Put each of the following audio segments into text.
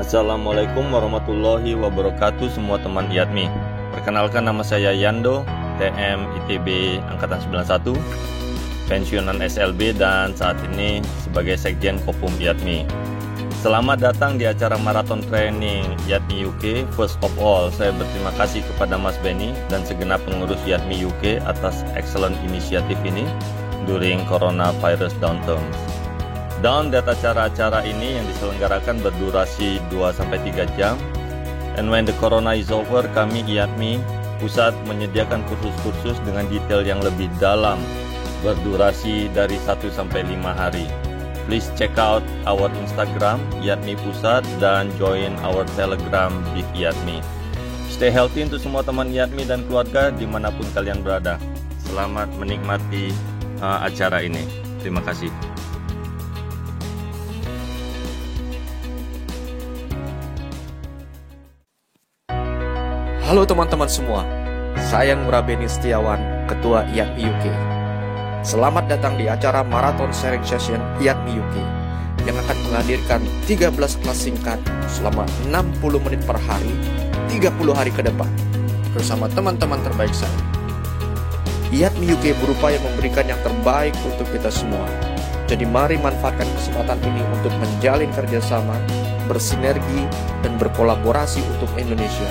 Assalamualaikum warahmatullahi wabarakatuh semua teman IATMI. Perkenalkan, nama saya Yando, TM ITB Angkatan 91, pensiunan SLB dan saat ini sebagai Sekjen Kopum IATMI. Selamat datang di acara Marathon Training IATMI UK. First of all, saya berterima kasih kepada Mas Benny dan segenap pengurus IATMI UK atas excellent inisiatif ini during coronavirus downturn. Down data acara-acara ini yang diselenggarakan berdurasi 2-3 jam. And when the corona is over, kami IATMI Pusat menyediakan kursus-kursus dengan detail yang lebih dalam berdurasi dari 1-5 hari. Please check out our Instagram IATMI Pusat dan join our Telegram Big IATMI. Stay healthy untuk semua teman IATMI dan keluarga dimanapun kalian berada. Selamat menikmati acara ini. Terima kasih. Halo teman-teman semua, saya Ngurah Beni Setiawan, Ketua IATMI UK. Selamat datang di acara Marathon Sharing Session IATMI UK yang akan menghadirkan 13 kelas singkat selama 60 menit per hari, 30 hari ke depan, bersama teman-teman terbaik saya. IATMI UK berupaya memberikan yang terbaik untuk kita semua. Jadi mari manfaatkan kesempatan ini untuk menjalin kerjasama, bersinergi, dan berkolaborasi untuk Indonesia.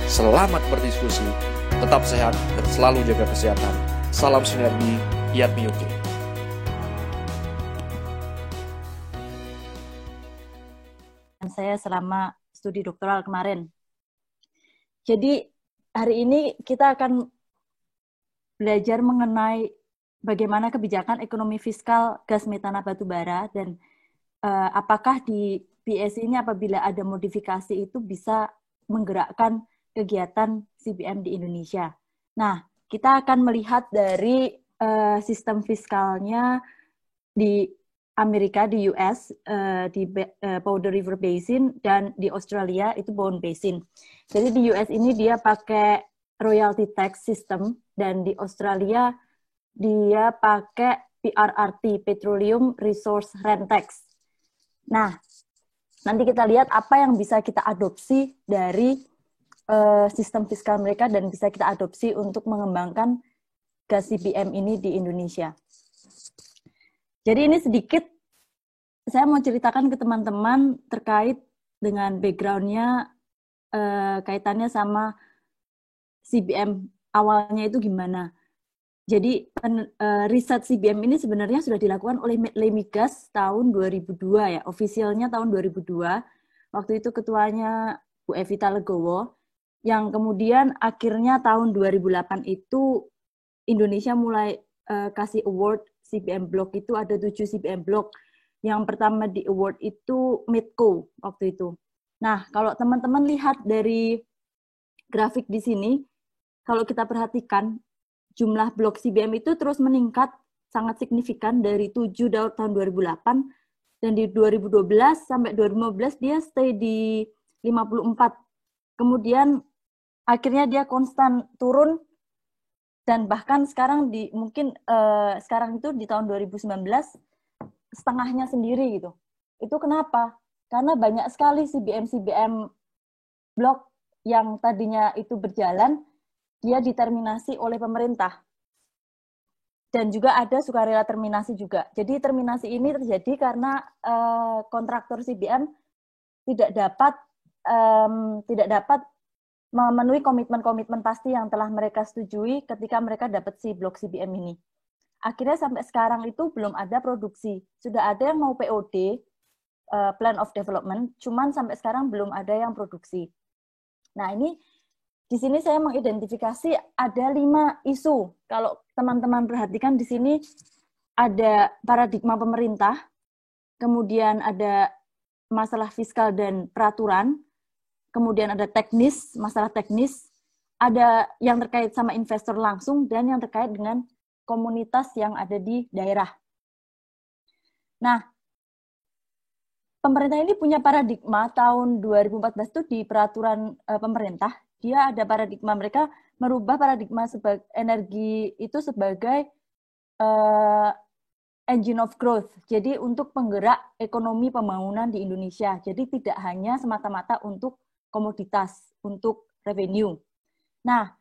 Selamat berdiskusi, tetap sehat, dan selalu jaga kesehatan. Salam sinergi, IATMI UK. Saya selama studi doktoral kemarin. Jadi hari ini kita akan belajar mengenai bagaimana kebijakan ekonomi fiskal gas metana batubara dan apakah di BSI ini apabila ada modifikasi itu bisa menggerakkan kegiatan CBM di Indonesia. Nah, kita akan melihat dari sistem fiskalnya di Amerika, di US, di Powder River Basin, dan di Australia itu Bowen Basin. Jadi di US ini dia pakai royalty tax system, dan di Australia dia pakai PRRT, Petroleum Resource Rent Tax. Nah, nanti kita lihat apa yang bisa kita adopsi dari sistem fiskal mereka dan bisa kita adopsi untuk mengembangkan gas CBM ini di Indonesia. Jadi ini sedikit saya mau ceritakan ke teman-teman terkait dengan background-nya, kaitannya sama CBM awalnya itu gimana. Jadi riset CBM ini sebenarnya sudah dilakukan oleh Lemigas tahun 2002 ya, ofisialnya tahun 2002. Waktu itu ketuanya Bu Evita Legowo, yang kemudian akhirnya tahun 2008 itu Indonesia mulai kasih award CBM Block. Itu ada 7 CBM Block. Yang pertama di award itu Medco waktu itu. Nah, kalau teman-teman lihat dari grafik di sini, kalau kita perhatikan jumlah blok CBM itu terus meningkat sangat signifikan dari 7 tahun 2008 dan di 2012 sampai 2015 dia stay di 54. Kemudian akhirnya dia konstan turun dan bahkan sekarang sekarang itu di tahun 2019 setengahnya sendiri gitu. Itu kenapa? Karena banyak sekali CBM blok yang tadinya itu berjalan dia diterminasi oleh pemerintah. Dan juga ada sukarela terminasi juga. Jadi terminasi ini terjadi karena kontraktor CBM tidak dapat memenuhi komitmen-komitmen pasti yang telah mereka setujui ketika mereka dapat si blok CBM ini. Akhirnya sampai sekarang itu belum ada produksi. Sudah ada yang mau POD, Plan of Development, cuman sampai sekarang belum ada yang produksi. Nah ini, di sini saya mengidentifikasi ada 5 isu. Kalau teman-teman perhatikan di sini ada paradigma pemerintah, kemudian ada masalah fiskal dan peraturan, kemudian ada teknis, masalah teknis, ada yang terkait sama investor langsung, dan yang terkait dengan komunitas yang ada di daerah. Nah, pemerintah ini punya paradigma tahun 2014 itu di peraturan pemerintah, dia ada paradigma, mereka merubah paradigma energi itu sebagai engine of growth. Jadi untuk penggerak ekonomi pembangunan di Indonesia. Jadi tidak hanya semata-mata untuk komoditas, untuk revenue. Nah,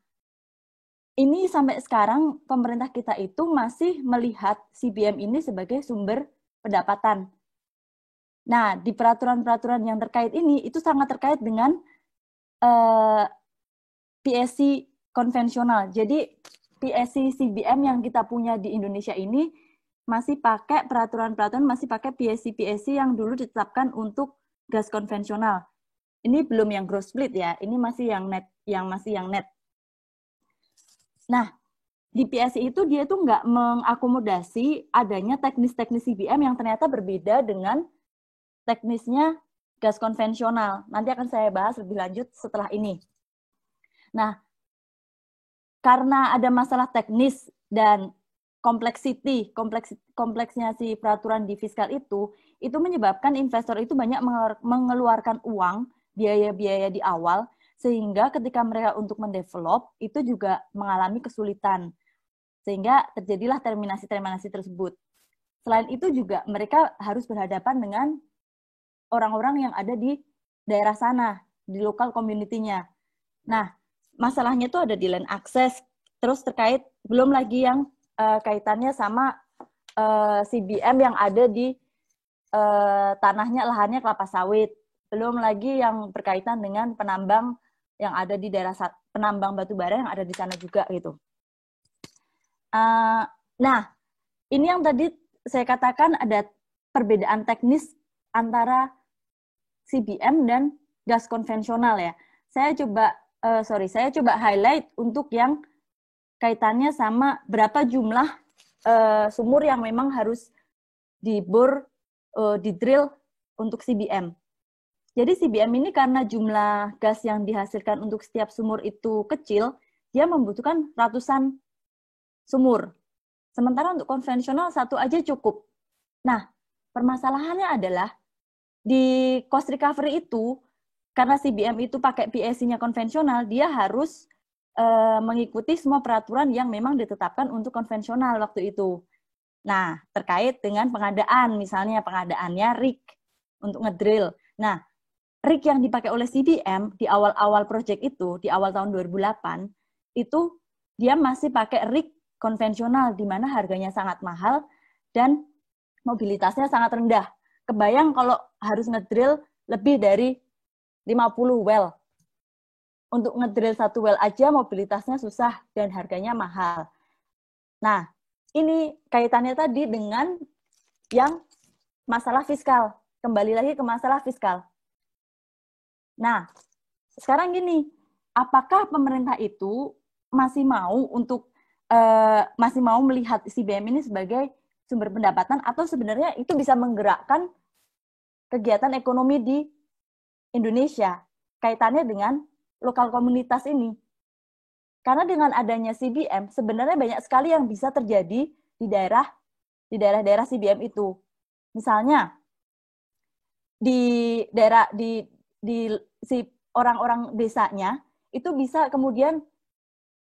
ini sampai sekarang pemerintah kita itu masih melihat CBM ini sebagai sumber pendapatan. Nah, di peraturan-peraturan yang terkait ini itu sangat terkait dengan PSC konvensional. Jadi PSC CBM yang kita punya di Indonesia ini masih pakai peraturan-peraturan, masih pakai PSC yang dulu ditetapkan untuk gas konvensional. Ini belum yang gross split ya, ini masih yang net, Nah, di PSC itu dia tuh nggak mengakomodasi adanya teknis-teknis CBM yang ternyata berbeda dengan teknisnya gas konvensional. Nanti akan saya bahas lebih lanjut setelah ini. Nah, karena ada masalah teknis dan kompleksnya si peraturan di fiskal itu menyebabkan investor itu banyak mengeluarkan uang, biaya-biaya di awal, sehingga ketika mereka untuk mendevelop, itu juga mengalami kesulitan. Sehingga terjadilah terminasi-terminasi tersebut. Selain itu juga mereka harus berhadapan dengan orang-orang yang ada di daerah sana, di lokal community-nya. Nah, masalahnya itu ada di land access, terus terkait, belum lagi yang kaitannya sama CBM yang ada di tanahnya, lahannya kelapa sawit. Belum lagi yang berkaitan dengan penambang yang ada di daerah, penambang batu bara yang ada di sana juga gitu. Nah, ini yang tadi saya katakan ada perbedaan teknis antara CBM dan gas konvensional ya. Saya coba highlight untuk yang kaitannya sama berapa jumlah sumur yang memang harus dibor, di-drill untuk CBM. Jadi CBM ini karena jumlah gas yang dihasilkan untuk setiap sumur itu kecil, dia membutuhkan ratusan sumur. Sementara untuk konvensional satu aja cukup. Nah, permasalahannya adalah di cost recovery itu, karena CBM itu pakai PSC-nya konvensional, dia harus mengikuti semua peraturan yang memang ditetapkan untuk konvensional waktu itu. Nah, terkait dengan pengadaan, misalnya pengadaannya rig untuk ngedrill. Nah, rig yang dipakai oleh CBM di awal-awal proyek itu, di awal tahun 2008, itu dia masih pakai rig konvensional, di mana harganya sangat mahal dan mobilitasnya sangat rendah. Kebayang kalau harus ngedrill lebih dari 50 well. Untuk ngedrill satu well aja mobilitasnya susah dan harganya mahal. Nah, ini kaitannya tadi dengan yang masalah fiskal. Kembali lagi ke masalah fiskal. Nah, sekarang gini, apakah pemerintah itu masih mau melihat CBM ini sebagai sumber pendapatan, atau sebenarnya itu bisa menggerakkan kegiatan ekonomi di Indonesia kaitannya dengan lokal komunitas ini? Karena dengan adanya CBM sebenarnya banyak sekali yang bisa terjadi di daerah-daerah CBM itu. Misalnya di daerah di si orang-orang desanya itu bisa kemudian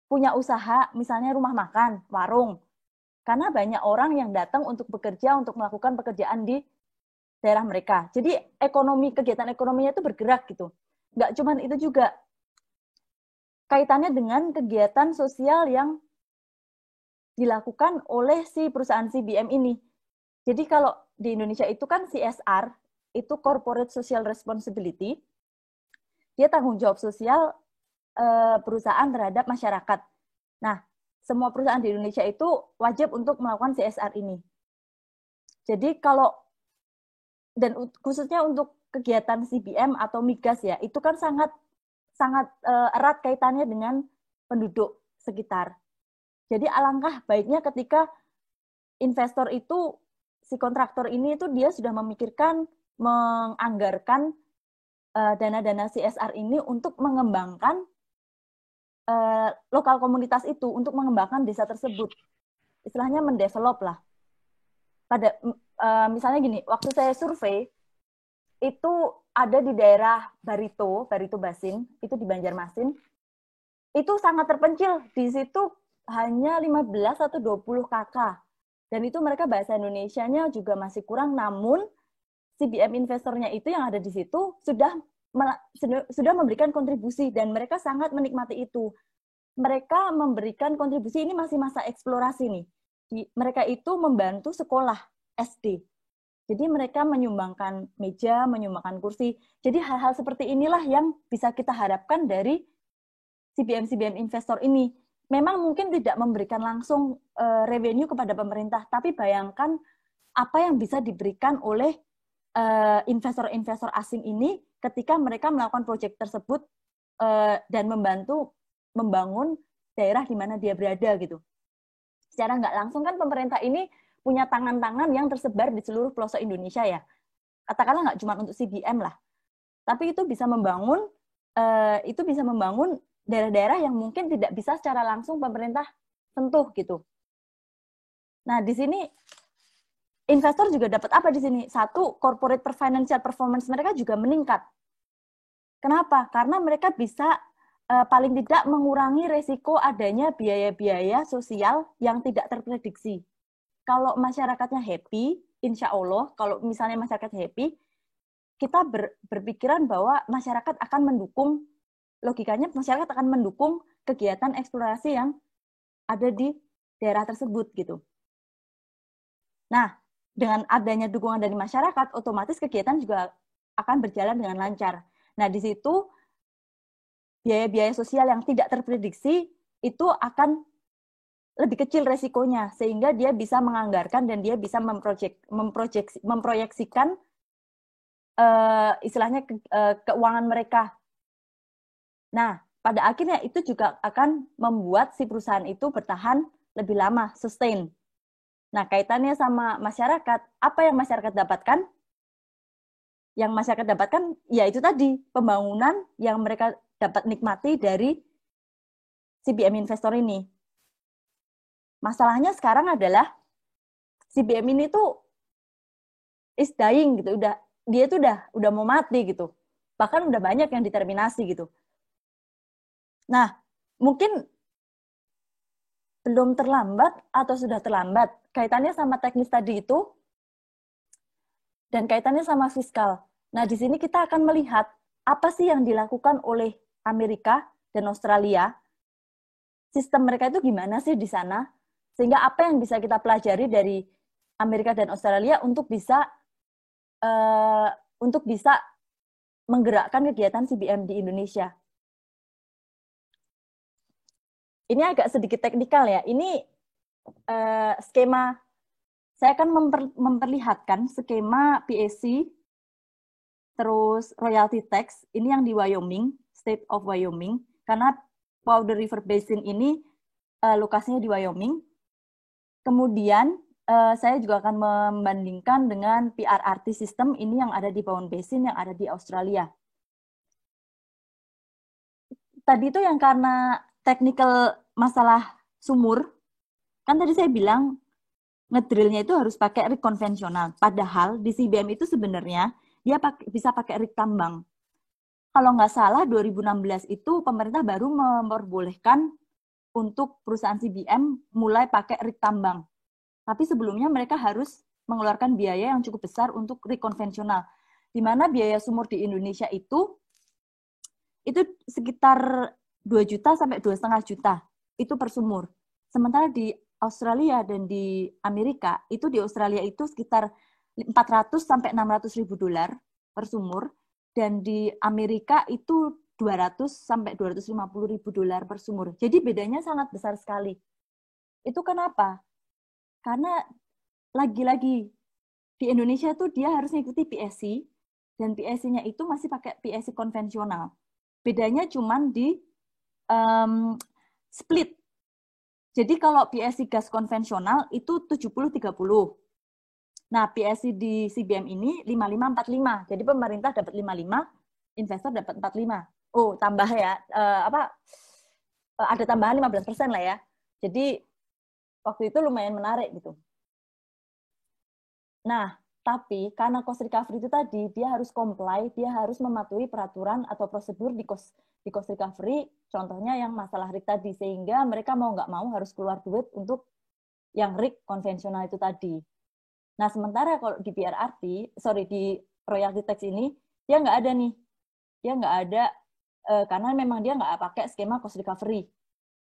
punya usaha, misalnya rumah makan, warung. Karena banyak orang yang datang untuk bekerja, untuk melakukan pekerjaan di daerah mereka. Jadi kegiatan ekonominya itu bergerak gitu. Nggak cuma itu juga, kaitannya dengan kegiatan sosial yang dilakukan oleh si perusahaan CBM ini. Jadi kalau di Indonesia itu kan CSR, itu Corporate Social Responsibility, dia tanggung jawab sosial perusahaan terhadap masyarakat. Nah, semua perusahaan di Indonesia itu wajib untuk melakukan CSR ini. Jadi kalau, dan khususnya untuk kegiatan CBM atau migas ya, itu kan sangat erat kaitannya dengan penduduk sekitar. Jadi alangkah baiknya ketika investor itu, si kontraktor ini itu dia sudah memikirkan, menganggarkan dana-dana CSR ini untuk mengembangkan lokal komunitas itu, untuk mengembangkan desa tersebut. Istilahnya mendevelop lah. Misalnya gini, waktu saya survei, itu ada di daerah Barito Basin, itu di Banjarmasin, itu sangat terpencil. Di situ hanya 15 atau 20 KK Dan itu mereka bahasa Indonesianya juga masih kurang, namun CBM investornya itu yang ada di situ sudah memberikan kontribusi dan mereka sangat menikmati itu. Mereka memberikan kontribusi, ini masih masa eksplorasi nih. Mereka itu membantu sekolah SD. Jadi mereka menyumbangkan meja, menyumbangkan kursi. Jadi hal-hal seperti inilah yang bisa kita harapkan dari CBM investor ini. Memang mungkin tidak memberikan langsung revenue kepada pemerintah, tapi bayangkan apa yang bisa diberikan oleh investor-investor asing ini ketika mereka melakukan proyek tersebut dan membantu membangun daerah di mana dia berada gitu. Secara nggak langsung kan pemerintah ini punya tangan-tangan yang tersebar di seluruh pelosok Indonesia ya. Katakanlah nggak cuma untuk CBM lah, tapi itu bisa membangun daerah-daerah yang mungkin tidak bisa secara langsung pemerintah sentuh gitu. Nah di sini investor juga dapat apa di sini? Satu, corporate financial performance mereka juga meningkat. Kenapa? Karena mereka bisa paling tidak mengurangi resiko adanya biaya-biaya sosial yang tidak terprediksi. Kalau masyarakatnya happy, insya Allah, kalau misalnya masyarakat happy, kita berpikiran bahwa masyarakat akan mendukung, logikanya masyarakat akan mendukung kegiatan eksplorasi yang ada di daerah tersebut gitu. Nah, dengan adanya dukungan dari masyarakat, otomatis kegiatan juga akan berjalan dengan lancar. Nah, di situ biaya-biaya sosial yang tidak terprediksi itu akan lebih kecil resikonya, sehingga dia bisa menganggarkan dan dia bisa memproyeksikan istilahnya keuangan mereka. Nah, pada akhirnya itu juga akan membuat si perusahaan itu bertahan lebih lama, sustain. Nah, kaitannya sama masyarakat, apa yang masyarakat dapatkan? Yang masyarakat dapatkan, ya itu tadi, pembangunan yang mereka dapat nikmati dari CBM investor ini. Masalahnya sekarang adalah CBM ini tuh is dying gitu, dia tuh udah mau mati gitu. Bahkan udah banyak yang diterminasi gitu. Nah, mungkin belum terlambat atau sudah terlambat. Kaitannya sama teknis tadi itu dan kaitannya sama fiskal. Nah, di sini kita akan melihat apa sih yang dilakukan oleh Amerika dan Australia. Sistem mereka itu gimana sih di sana? Sehingga apa yang bisa kita pelajari dari Amerika dan Australia untuk bisa menggerakkan kegiatan CBM di Indonesia. Ini agak sedikit teknikal ya. Ini skema, saya akan memperlihatkan skema PSC, terus royalty tax, ini yang di Wyoming, State of Wyoming, karena Powder River Basin ini lokasinya di Wyoming. Kemudian saya juga akan membandingkan dengan PRRT system ini yang ada di Bowen Basin yang ada di Australia. Tadi itu yang karena technical masalah sumur, kan tadi saya bilang ngedrillnya itu harus pakai rig konvensional. Padahal di CBM itu sebenarnya dia bisa pakai rig tambang. Kalau nggak salah 2016 itu pemerintah baru memperbolehkan untuk perusahaan CBM mulai pakai rig tambang. Tapi sebelumnya mereka harus mengeluarkan biaya yang cukup besar untuk rig konvensional. Di mana biaya sumur di Indonesia itu sekitar 2 juta sampai 2,5 juta itu per sumur. Sementara di Australia dan di Amerika, itu di Australia itu sekitar 400 sampai 600 ribu dolar per sumur, dan di Amerika itu 200 sampai 250 ribu dolar per sumur. Jadi bedanya sangat besar sekali. Itu kenapa? Karena lagi-lagi di Indonesia tuh dia harus mengikuti PSC, dan PSC-nya itu masih pakai PSC konvensional. Bedanya cuma di split. Jadi kalau PSC gas konvensional itu 70-30. Nah, PSC di CBM ini 55-45. Jadi pemerintah dapat 55, investor dapat 45. Oh, tambah ya. Ada tambahan 15% lah ya. Jadi waktu itu lumayan menarik gitu. Nah, tapi karena cost recovery itu tadi, dia harus comply, dia harus mematuhi peraturan atau prosedur di cost recovery, contohnya yang masalah rig tadi, sehingga mereka mau nggak mau harus keluar duit untuk yang rig konvensional itu tadi. Nah, sementara kalau di di royalty tax ini, dia nggak ada nih. Dia nggak ada, karena memang dia nggak pakai skema cost recovery.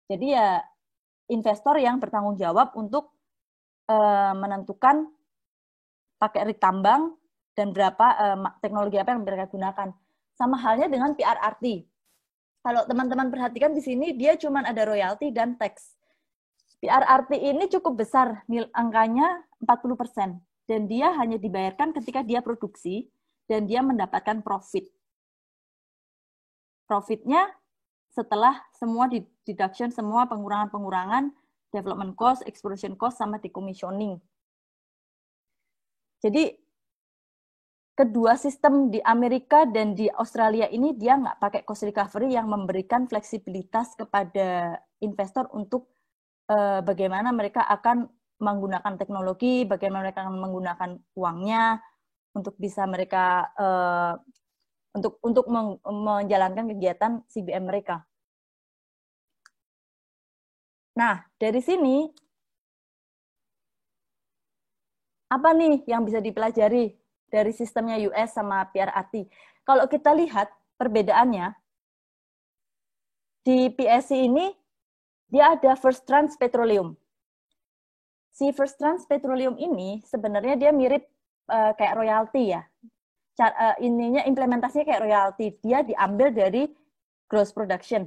Jadi ya investor yang bertanggung jawab untuk menentukan pakai rig tambang dan berapa teknologi apa yang mereka gunakan. Sama halnya dengan PRRT. Kalau teman-teman perhatikan di sini, dia cuma ada royalty dan tax. PRRT ini cukup besar, angkanya 40%. Dan dia hanya dibayarkan ketika dia produksi dan dia mendapatkan profit. Profitnya setelah semua deduction, semua pengurangan-pengurangan, development cost, exploration cost, sama decommissioning. Jadi, kedua sistem di Amerika dan di Australia ini dia nggak pakai cost recovery yang memberikan fleksibilitas kepada investor untuk bagaimana mereka akan menggunakan teknologi, bagaimana mereka akan menggunakan uangnya untuk bisa mereka untuk menjalankan kegiatan CBM mereka. Nah, dari sini apa nih yang bisa dipelajari dari sistemnya US sama PRRT? Kalau kita lihat perbedaannya, di PSC ini dia ada First Trans Petroleum. Si First Trans Petroleum ini sebenarnya dia mirip kayak royalty ya. Ininya implementasinya kayak royalty. Dia diambil dari gross production.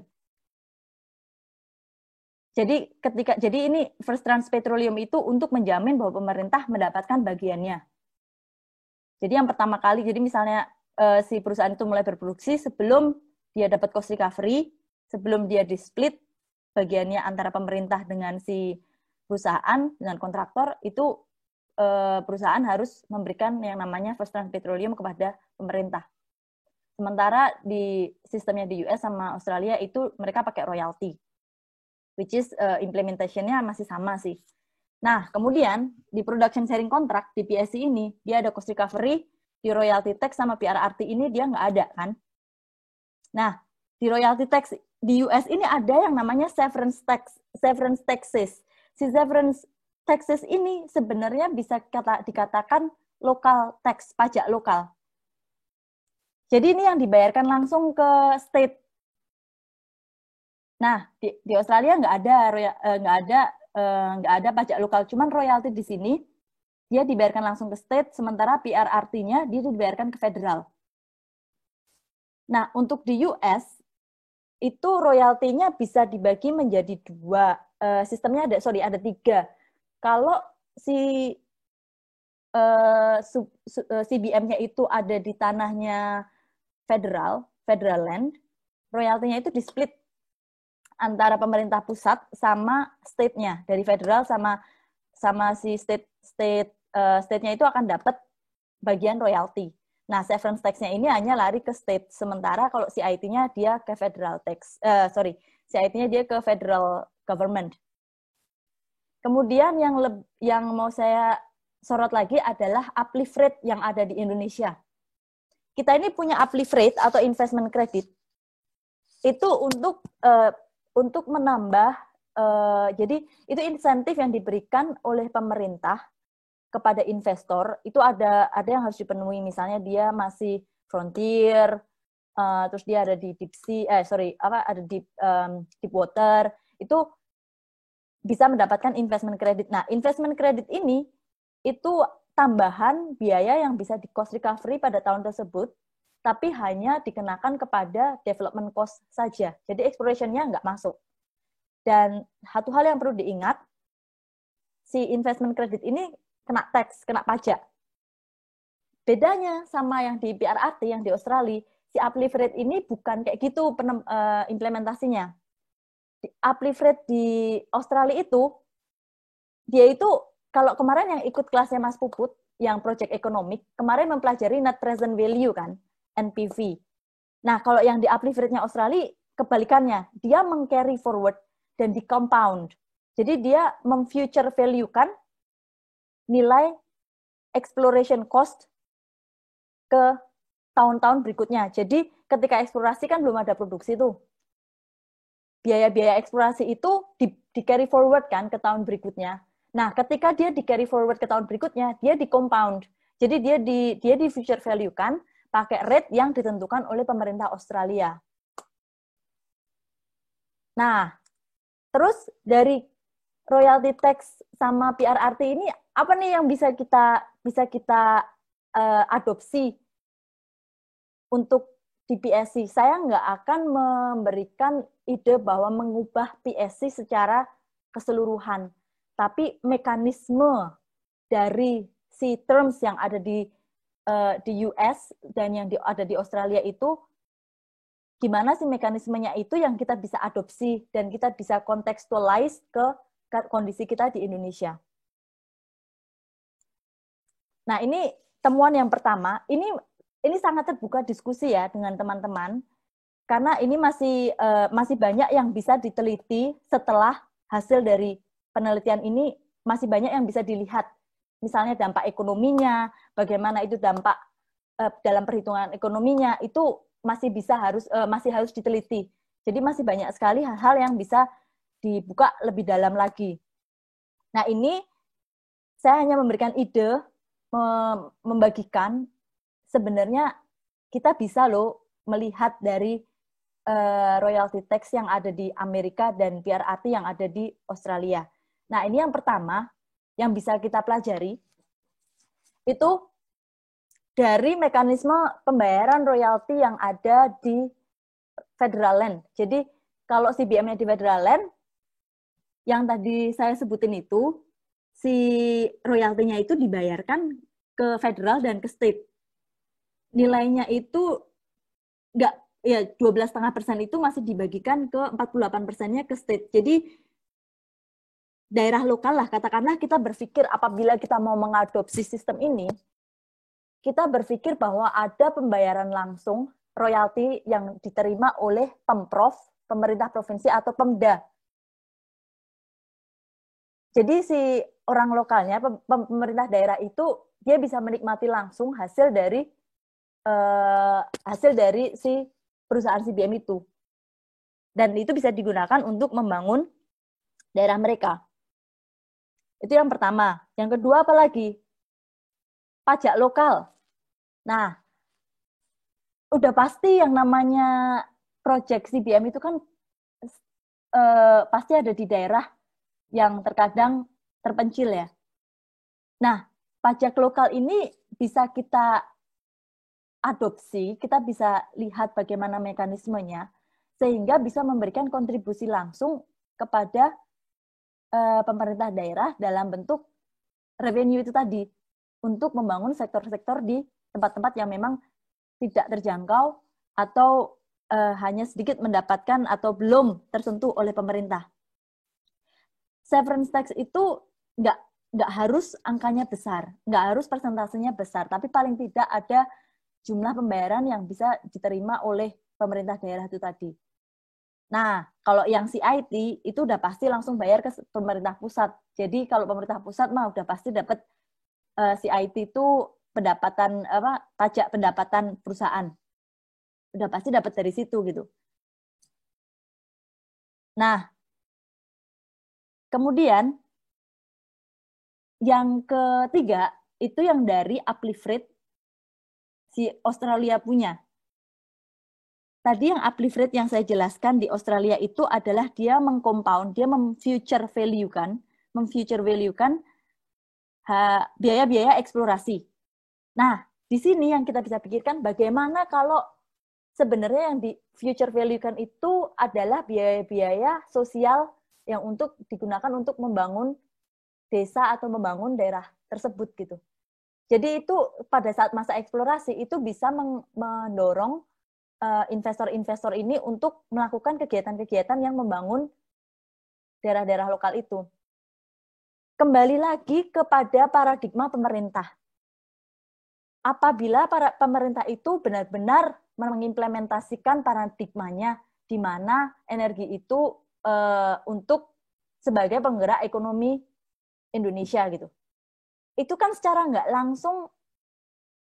Jadi ini First Trans Petroleum itu untuk menjamin bahwa pemerintah mendapatkan bagiannya. Jadi yang pertama kali, jadi misalnya si perusahaan itu mulai berproduksi sebelum dia dapat cost recovery, sebelum dia di-split bagiannya antara pemerintah dengan si perusahaan, dengan kontraktor, itu perusahaan harus memberikan yang namanya First Trans Petroleum kepada pemerintah. Sementara di sistemnya di US sama Australia itu mereka pakai royalty, which is implementation-nya masih sama sih. Nah, kemudian di production sharing contract, di PSC ini, dia ada cost recovery, di royalty tax sama PRRT ini dia nggak ada, kan? Nah, di royalty tax, di US ini ada yang namanya severance taxes. Si severance taxes ini sebenarnya bisa dikatakan local tax, pajak lokal. Jadi ini yang dibayarkan langsung ke state. Nah, di Australia nggak ada pajak lokal, cuman royalty di sini dia dibayarkan langsung ke state, sementara PRRT-nya dia dibayarkan ke federal. Nah, untuk di US itu royalty-nya bisa dibagi menjadi dua. Sistemnya ada tiga. Kalau si CBM-nya itu ada di tanahnya federal land, royalty-nya itu di-split antara pemerintah pusat sama state-nya, dari federal sama si state-nya itu akan dapat bagian royalty. Nah, severance tax-nya ini hanya lari ke state, sementara kalau CIT-nya dia ke federal tax, CIT-nya dia ke federal government. Kemudian yang mau saya sorot lagi adalah uplift rate yang ada di Indonesia. Kita ini punya uplift rate atau investment credit itu untuk menambah, jadi itu insentif yang diberikan oleh pemerintah kepada investor. Itu ada yang harus dipenuhi, misalnya dia masih frontier, terus dia ada di deep sea, ada deep water, itu bisa mendapatkan investment credit. Nah, investment credit ini itu tambahan biaya yang bisa di cost recovery pada tahun tersebut, tapi hanya dikenakan kepada development cost saja. Jadi exploration-nya nggak masuk. Dan satu hal yang perlu diingat, si investment credit ini kena tax, kena pajak. Bedanya sama yang di PRRT, yang di Australia, si uplift rate ini bukan kayak gitu implementasinya. Uplift rate di Australia itu, dia itu, kalau kemarin yang ikut kelasnya Mas Puput, yang project economic, kemarin mempelajari net present value kan, NPV. Nah, kalau yang di uplift rate-nya Australia, kebalikannya, dia meng-carry forward dan di compound. Jadi dia mem-future value-kan nilai exploration cost ke tahun-tahun berikutnya. Jadi ketika eksplorasi kan belum ada produksi tuh. Biaya-biaya eksplorasi itu di carry forward kan ke tahun berikutnya. Nah, ketika dia di carry forward ke tahun berikutnya, dia di compound. Jadi dia di future value kan pakai rate yang ditentukan oleh pemerintah Australia. Nah, terus dari royalty tax sama PRRT ini apa nih yang bisa kita adopsi untuk di PSC? Saya nggak akan memberikan ide bahwa mengubah PSC secara keseluruhan, tapi mekanisme dari si terms yang ada di US dan yang ada di Australia itu gimana sih mekanismenya itu yang kita bisa adopsi dan kita bisa contextualize ke kondisi kita di Indonesia. Nah, ini temuan yang pertama. Ini sangat terbuka diskusi ya dengan teman-teman karena ini masih banyak yang bisa diteliti setelah hasil dari penelitian ini, masih banyak yang bisa dilihat. Misalnya dampak ekonominya, bagaimana itu dampak dalam perhitungan ekonominya itu masih harus diteliti. Jadi masih banyak sekali hal-hal yang bisa dibuka lebih dalam lagi. Nah, ini saya hanya memberikan ide, membagikan sebenarnya kita bisa loh melihat dari royalty tax yang ada di Amerika dan PRRT yang ada di Australia. Nah, ini yang pertama yang bisa kita pelajari itu dari mekanisme pembayaran royalti yang ada di Federal Land. Jadi kalau CBM-nya di Federal Land, yang tadi saya sebutin itu, si royaltinya itu dibayarkan ke federal dan ke state. Nilainya itu nggak, ya 12,5% itu masih dibagikan ke 48%-nya ke state. Jadi daerah lokal lah, katakanlah kita berpikir apabila kita mau mengadopsi sistem ini, kita berpikir bahwa ada pembayaran langsung royalti yang diterima oleh Pemprov, pemerintah provinsi atau Pemda. Jadi si orang lokalnya, pemerintah daerah itu dia bisa menikmati langsung hasil dari si perusahaan CBM itu. Dan itu bisa digunakan untuk membangun daerah mereka. Itu yang pertama. Yang kedua apa lagi? Pajak lokal. Nah, udah pasti yang namanya proyek CBM itu kan pasti ada di daerah yang terkadang terpencil ya. Nah, pajak lokal ini bisa kita adopsi, kita bisa lihat bagaimana mekanismenya, sehingga bisa memberikan kontribusi langsung kepada pemerintah daerah dalam bentuk revenue itu tadi, untuk membangun sektor-sektor di tempat-tempat yang memang tidak terjangkau atau hanya sedikit mendapatkan atau belum tersentuh oleh pemerintah. Severance tax itu nggak harus angkanya besar, nggak harus persentasenya besar, tapi paling tidak ada jumlah pembayaran yang bisa diterima oleh pemerintah daerah itu tadi. Nah, kalau yang CIT itu udah pasti langsung bayar ke pemerintah pusat. Jadi kalau pemerintah pusat mah udah pasti dapat CIT itu pajak pendapatan perusahaan. Udah pasti dapat dari situ gitu. Nah, kemudian yang ketiga itu yang dari uplift rate si Australia punya. Tadi yang uplift rate yang saya jelaskan di Australia itu adalah dia mengcompound, dia memfuture value kan biaya-biaya eksplorasi. Nah, di sini yang kita bisa pikirkan bagaimana kalau sebenarnya yang di future value kan itu adalah biaya-biaya sosial yang digunakan untuk membangun desa atau membangun daerah tersebut gitu. Jadi itu pada saat masa eksplorasi itu bisa mendorong investor-investor ini untuk melakukan kegiatan-kegiatan yang membangun daerah-daerah lokal itu. Kembali lagi kepada paradigma pemerintah. Apabila para pemerintah itu benar-benar mengimplementasikan paradigmanya di mana energi itu untuk sebagai penggerak ekonomi Indonesia gitu. Itu kan secara nggak langsung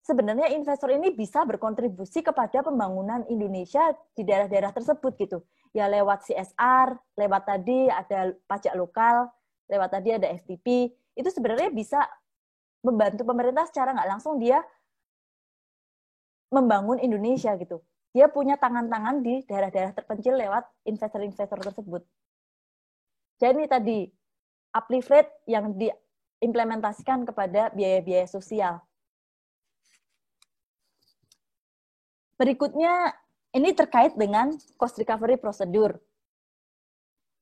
sebenarnya investor ini bisa berkontribusi kepada pembangunan Indonesia di daerah-daerah tersebut gitu. Ya lewat CSR, lewat tadi ada pajak lokal, lewat tadi ada FTP, itu sebenarnya bisa membantu pemerintah secara nggak langsung dia membangun Indonesia gitu. Dia punya tangan-tangan di daerah-daerah terpencil lewat investor-investor tersebut. Jadi tadi uplift rate yang diimplementasikan kepada biaya-biaya sosial. Berikutnya, ini terkait dengan cost recovery prosedur.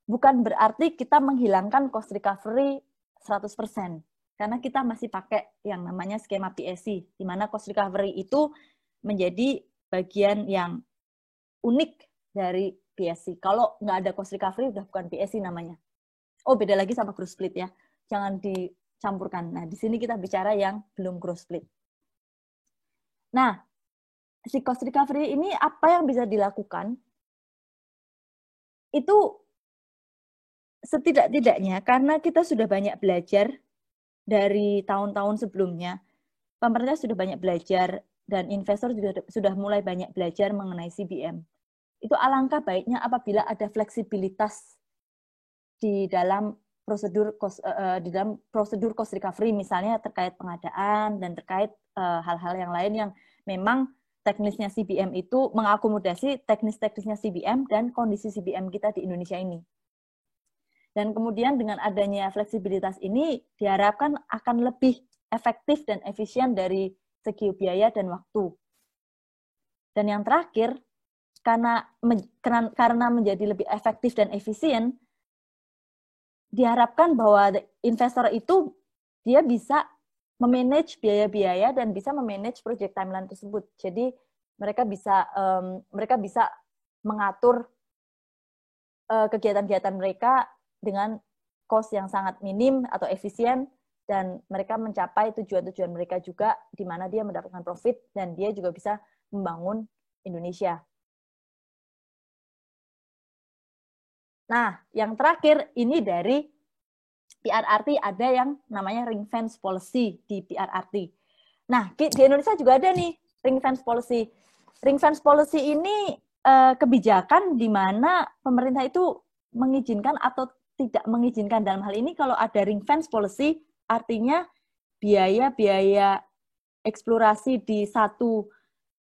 Bukan berarti kita menghilangkan cost recovery 100%, karena kita masih pakai yang namanya skema PSC, di mana cost recovery itu menjadi bagian yang unik dari PSC. Kalau nggak ada cost recovery, udah bukan PSC namanya. Oh, beda lagi sama gross split ya. Jangan dicampurkan. Nah, di sini kita bicara yang belum gross split. Nah, si cost recovery ini apa yang bisa dilakukan? Itu setidak-tidaknya karena kita sudah banyak belajar dari tahun-tahun sebelumnya, pemerintah sudah banyak belajar dan investor juga sudah mulai banyak belajar mengenai CBM. Itu alangkah baiknya apabila ada fleksibilitas di dalam prosedur cost recovery, misalnya terkait pengadaan dan terkait hal-hal yang lain yang memang teknisnya CBM itu mengakomodasi teknis-teknisnya CBM dan kondisi CBM kita di Indonesia ini. Dan kemudian dengan adanya fleksibilitas ini diharapkan akan lebih efektif dan efisien dari segi biaya dan waktu. Dan yang terakhir, karena menjadi lebih efektif dan efisien, diharapkan bahwa investor itu dia bisa memanage biaya-biaya dan bisa memanage project timeline tersebut. Jadi mereka bisa mengatur kegiatan-kegiatan mereka dengan cost yang sangat minim atau efisien, dan mereka mencapai tujuan-tujuan mereka juga, di mana dia mendapatkan profit dan dia juga bisa membangun Indonesia. Nah, yang terakhir ini dari PRRT, ada yang namanya ring fence policy di PRRT. Nah, di Indonesia juga ada nih ring fence policy. Ring fence policy ini kebijakan di mana pemerintah itu mengizinkan atau tidak mengizinkan. Dalam hal ini kalau ada ring fence policy, artinya biaya-biaya eksplorasi di satu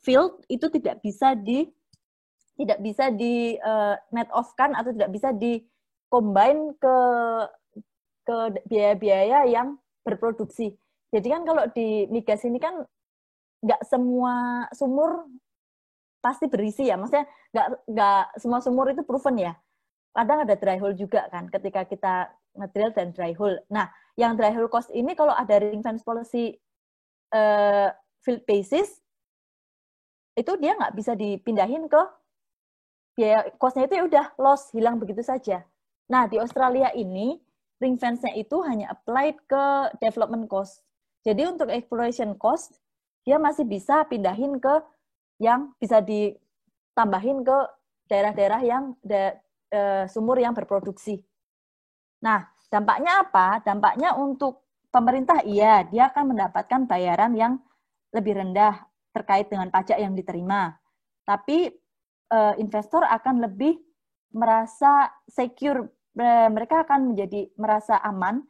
field itu tidak bisa di net off-kan atau tidak bisa di combine ke biaya-biaya yang berproduksi. Jadi kan kalau di migas ini kan nggak semua sumur pasti berisi ya, maksudnya nggak semua sumur itu proven ya. Kadang ada dry hole juga kan ketika kita nge-drill dan dry hole. Nah, yang dry hole cost ini kalau ada ring fence policy field basis, itu dia nggak bisa dipindahin ke biaya cost-nya, itu ya udah loss, hilang begitu saja. Nah, di Australia ini ring fence-nya itu hanya applied ke development cost. Jadi untuk exploration cost, dia masih bisa pindahin ke yang bisa ditambahin ke daerah-daerah yang sumur yang berproduksi. Nah, dampaknya apa? Dampaknya untuk pemerintah, iya, dia akan mendapatkan bayaran yang lebih rendah terkait dengan pajak yang diterima. Tapi investor akan lebih merasa secure, mereka akan menjadi merasa aman,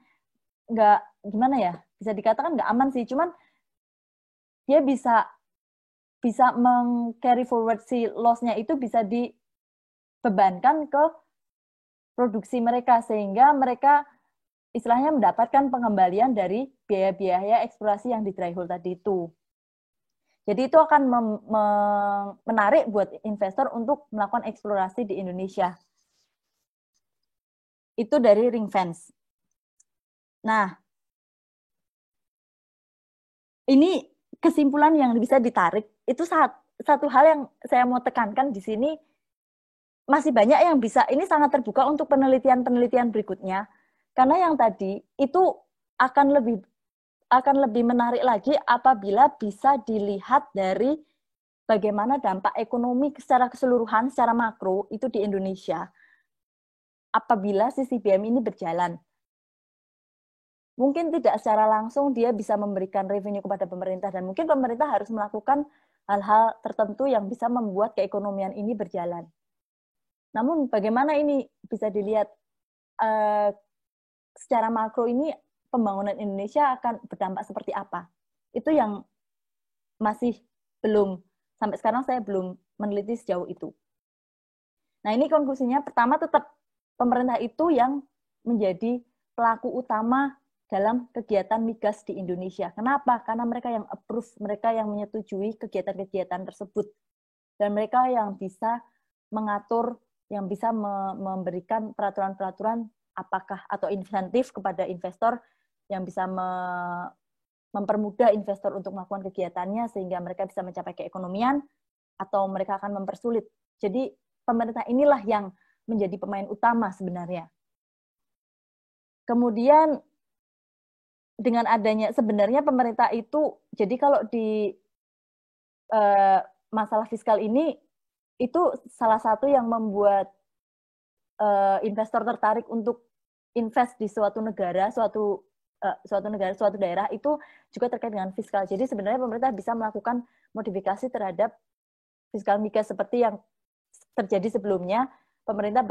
nggak gimana ya, bisa dikatakan nggak aman sih, cuman dia bisa meng-carry forward si loss-nya itu bisa dibebankan ke produksi mereka, sehingga mereka istilahnya mendapatkan pengembalian dari biaya-biaya eksplorasi yang di dry hole tadi itu. Jadi itu akan menarik buat investor untuk melakukan eksplorasi di Indonesia. Itu dari ring fence. Nah, ini kesimpulan yang bisa ditarik, itu satu hal yang saya mau tekankan di sini, masih banyak yang bisa, ini sangat terbuka untuk penelitian-penelitian berikutnya, karena yang tadi itu akan lebih menarik lagi apabila bisa dilihat dari bagaimana dampak ekonomi secara keseluruhan, secara makro itu di Indonesia apabila si CBM ini berjalan. Mungkin tidak secara langsung dia bisa memberikan revenue kepada pemerintah, dan mungkin pemerintah harus melakukan hal-hal tertentu yang bisa membuat keekonomian ini berjalan. Namun bagaimana ini bisa dilihat secara makro ini pembangunan Indonesia akan berdampak seperti apa. Itu yang masih belum, sampai sekarang saya belum meneliti sejauh itu. Nah, ini konklusinya, pertama tetap pemerintah itu yang menjadi pelaku utama dalam kegiatan migas di Indonesia. Kenapa? Karena mereka yang approve, mereka yang menyetujui kegiatan-kegiatan tersebut. Dan mereka yang bisa mengatur, yang bisa memberikan peraturan-peraturan apakah atau insentif kepada investor yang bisa mempermudah investor untuk melakukan kegiatannya sehingga mereka bisa mencapai keekonomian atau mereka akan mempersulit. Jadi pemerintah inilah yang menjadi pemain utama sebenarnya. Kemudian dengan adanya sebenarnya pemerintah itu, jadi kalau di masalah fiskal ini itu salah satu yang membuat investor tertarik untuk invest di suatu negara, suatu daerah itu juga terkait dengan fiskal. Jadi sebenarnya pemerintah bisa melakukan modifikasi terhadap fiskal migas seperti yang terjadi sebelumnya. Pemerintah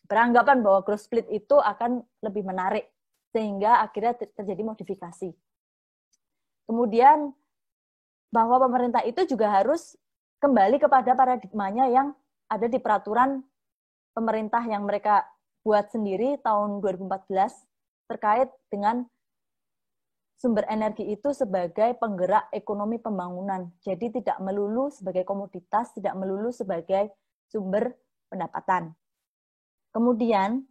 beranggapan bahwa growth split itu akan lebih menarik sehingga akhirnya terjadi modifikasi. Kemudian bahwa pemerintah itu juga harus kembali kepada paradigmanya yang ada di peraturan pemerintah yang mereka buat sendiri tahun 2014 terkait dengan sumber energi itu sebagai penggerak ekonomi pembangunan. Jadi tidak melulu sebagai komoditas, tidak melulu sebagai sumber pendapatan. Kemudian,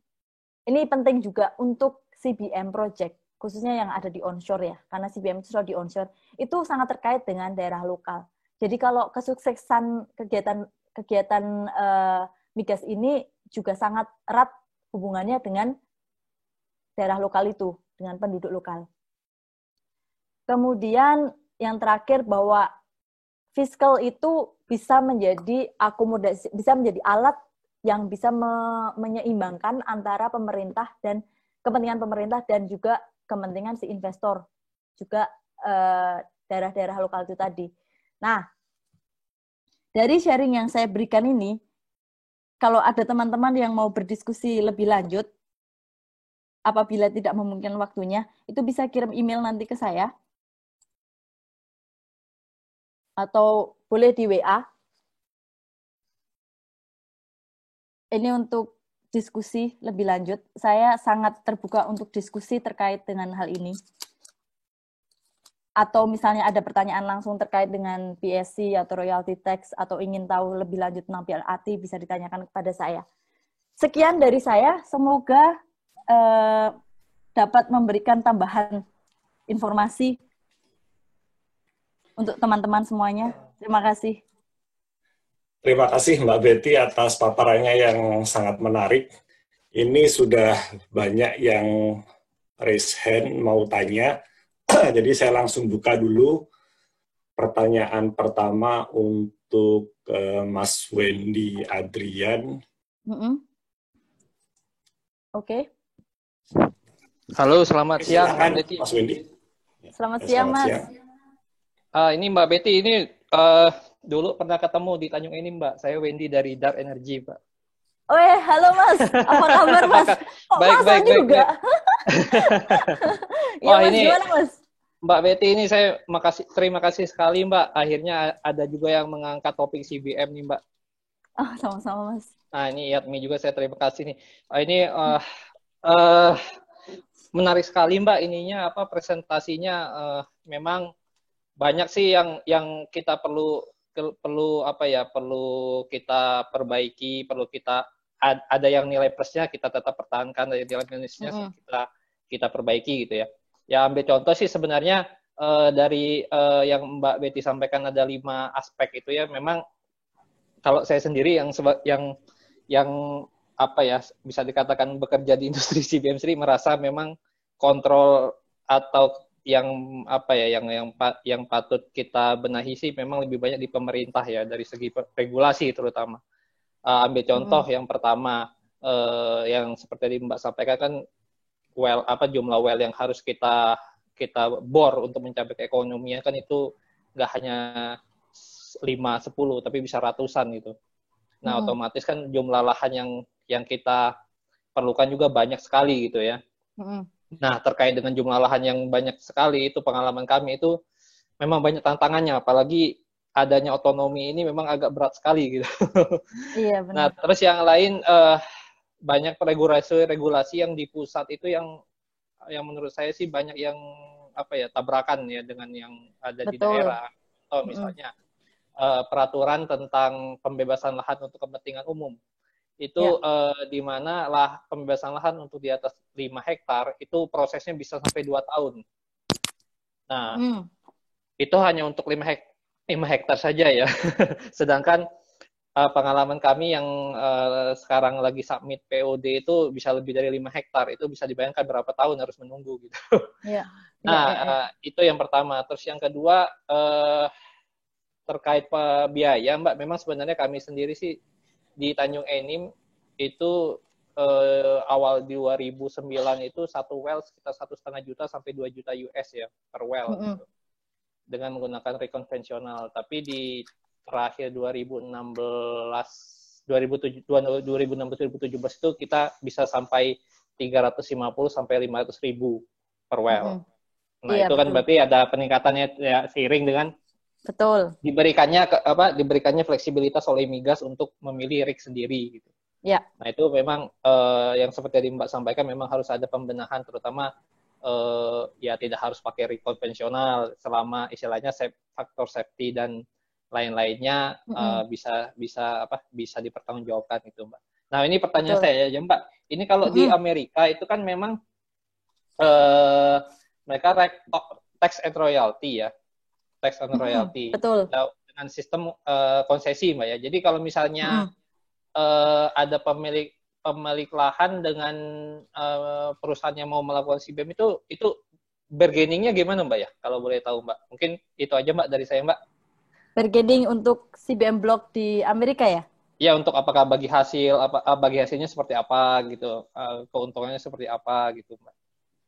ini penting juga untuk CBM project, khususnya yang ada di onshore ya, karena CBM itu sudah di onshore, itu sangat terkait dengan daerah lokal. Jadi kalau kesuksesan kegiatan migas ini juga sangat erat hubungannya dengan daerah lokal itu, dengan penduduk lokal. Kemudian yang terakhir bahwa fiskal itu bisa menjadi akomodasi, bisa menjadi alat yang bisa menyeimbangkan antara pemerintah dan kepentingan pemerintah dan juga kepentingan si investor, juga daerah-daerah lokal itu tadi. Nah, dari sharing yang saya berikan ini, kalau ada teman-teman yang mau berdiskusi lebih lanjut, apabila tidak memungkinkan waktunya, itu bisa kirim email nanti ke saya, atau boleh di WA. Ini untuk diskusi lebih lanjut. Saya sangat terbuka untuk diskusi terkait dengan hal ini. Atau misalnya ada pertanyaan langsung terkait dengan PSC atau royalty tax, atau ingin tahu lebih lanjut tentang PLAT, bisa ditanyakan kepada saya. Sekian dari saya, semoga dapat memberikan tambahan informasi untuk teman-teman semuanya. Terima kasih. Terima kasih Mbak Betty atas paparannya yang sangat menarik. Ini sudah banyak yang raise hand mau tanya. Jadi saya langsung buka dulu pertanyaan pertama untuk Mas Wendy Adrian. Oke. Halo, selamat siang Mbak Betty. Mas Wendy. Selamat siang, Mas. Ini Mbak Betty, ini dulu pernah ketemu di Tanjung ini, Mbak. Saya Wendy dari Dark Energy, Mbak. Oh halo Mas. Apa kabar, Mas? Kok baik juga? Ya, Mas, ini gimana, Mas? Mbak Betty, ini saya terima kasih sekali, Mbak. Akhirnya ada juga yang mengangkat topik CBM nih, Mbak. Oh, sama-sama, Mas. Nah, ini Yatmi juga saya terima kasih nih. Ini menarik sekali, Mbak, ininya presentasinya. Memang banyak sih yang kita perlu kita perbaiki, perlu kita ada yang nilai plusnya kita tetap pertahankan, ada nilai minusnya kita perbaiki gitu ya. Ya ambil contoh sih sebenarnya dari yang Mbak Betty sampaikan ada 5 aspek itu ya. Memang kalau saya sendiri yang bisa dikatakan bekerja di industri CBM sendiri merasa memang kontrol atau yang patut kita benahi sih memang lebih banyak di pemerintah ya, dari segi regulasi terutama. Ambil contoh yang pertama yang seperti tadi Mbak sampaikan kan jumlah well yang harus kita bor untuk mencapai keekonomian kan itu nggak hanya 5-10 tapi bisa ratusan gitu. Nah, otomatis kan jumlah lahan yang kita diperlukan juga banyak sekali gitu ya. Mm-mm. Nah, terkait dengan jumlah lahan yang banyak sekali, itu pengalaman kami itu memang banyak tantangannya, apalagi adanya otonomi ini memang agak berat sekali gitu. Iya Nah, benar. terus yang lain banyak regulasi yang di pusat itu yang menurut saya sih banyak yang tabrakan ya dengan yang ada di Betul. daerah. Atau Mm-mm. misalnya peraturan tentang pembebasan lahan untuk kepentingan umum. Ya. Itu di mana pembebasan lahan untuk di atas 5 hektar itu prosesnya bisa sampai 2 tahun. Nah, Mm. itu hanya untuk 5 hektar saja ya. Sedangkan pengalaman kami yang sekarang lagi submit POD itu bisa lebih dari 5 hektar. Itu bisa dibayangkan berapa tahun harus menunggu gitu. Ya. Nah, Ya. itu yang pertama. Terus yang kedua, terkait biaya, Mbak, memang sebenarnya kami sendiri sih di Tanjung Enim itu awal 2009 itu satu well sekitar 1,5 juta sampai 2 juta US ya per well Mm-mm. gitu, dengan menggunakan rig konvensional. Tapi di terakhir 2016-2017 itu kita bisa sampai 350 sampai 500 ribu per well. Mm-mm. Nah, Iya itu kan betul. berarti ada peningkatannya ya, seiring dengan Betul. diberikannya fleksibilitas oleh migas untuk memilih rig sendiri gitu. Ya. Nah, itu memang yang seperti tadi Mbak sampaikan memang harus ada pembenahan, terutama ya tidak harus pakai rig konvensional selama istilahnya faktor safety dan lain-lainnya bisa dipertanggungjawabkan itu, Mbak. Nah, ini pertanyaan Betul. saya ya, Mbak. Ini kalau di Mm-mm. Amerika itu kan memang mereka tax and royalty ya. Tax and Mm-mm. royalty. Betul. Nah, dengan sistem konsesi, Mbak ya. Jadi kalau misalnya ada pemilik lahan dengan perusahaan yang mau melakukan CBM itu bargainingnya gimana, Mbak ya? Kalau boleh tahu, Mbak. Mungkin itu aja, Mbak, dari saya, Mbak. Bargaining untuk CBM Block di Amerika ya? Ya, untuk apakah bagi hasilnya seperti apa gitu, keuntungannya seperti apa gitu, Mbak.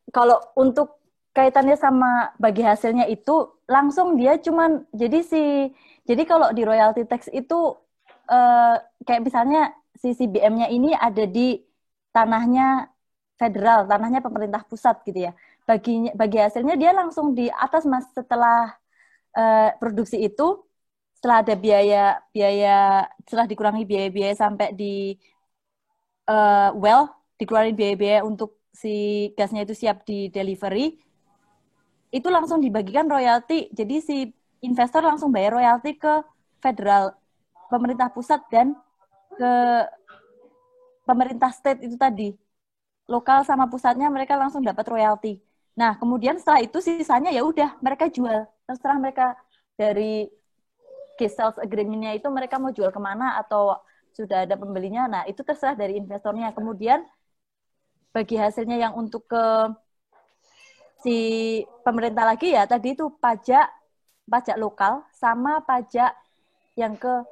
Kalau untuk kaitannya sama bagi hasilnya itu langsung dia cuman jadi kalau di royalty tax itu kayak misalnya si CBM-nya ini ada di tanahnya federal, tanahnya pemerintah pusat gitu ya. Bagi hasilnya dia langsung di atas Mas setelah produksi itu, setelah ada biaya setelah dikurangi biaya-biaya sampai di dikeluarin biaya-biaya untuk si gasnya itu siap di delivery, itu langsung dibagikan royalti. Jadi si investor langsung bayar royalti ke federal, pemerintah pusat dan ke pemerintah state itu tadi. Lokal sama pusatnya mereka langsung dapat royalti. Nah, kemudian setelah itu sisanya ya udah mereka jual. Terserah mereka dari sales agreement-nya itu mereka mau jual kemana atau sudah ada pembelinya. Nah, itu terserah dari investornya. Kemudian bagi hasilnya yang untuk ke si pemerintah lagi ya tadi itu pajak lokal sama pajak yang ke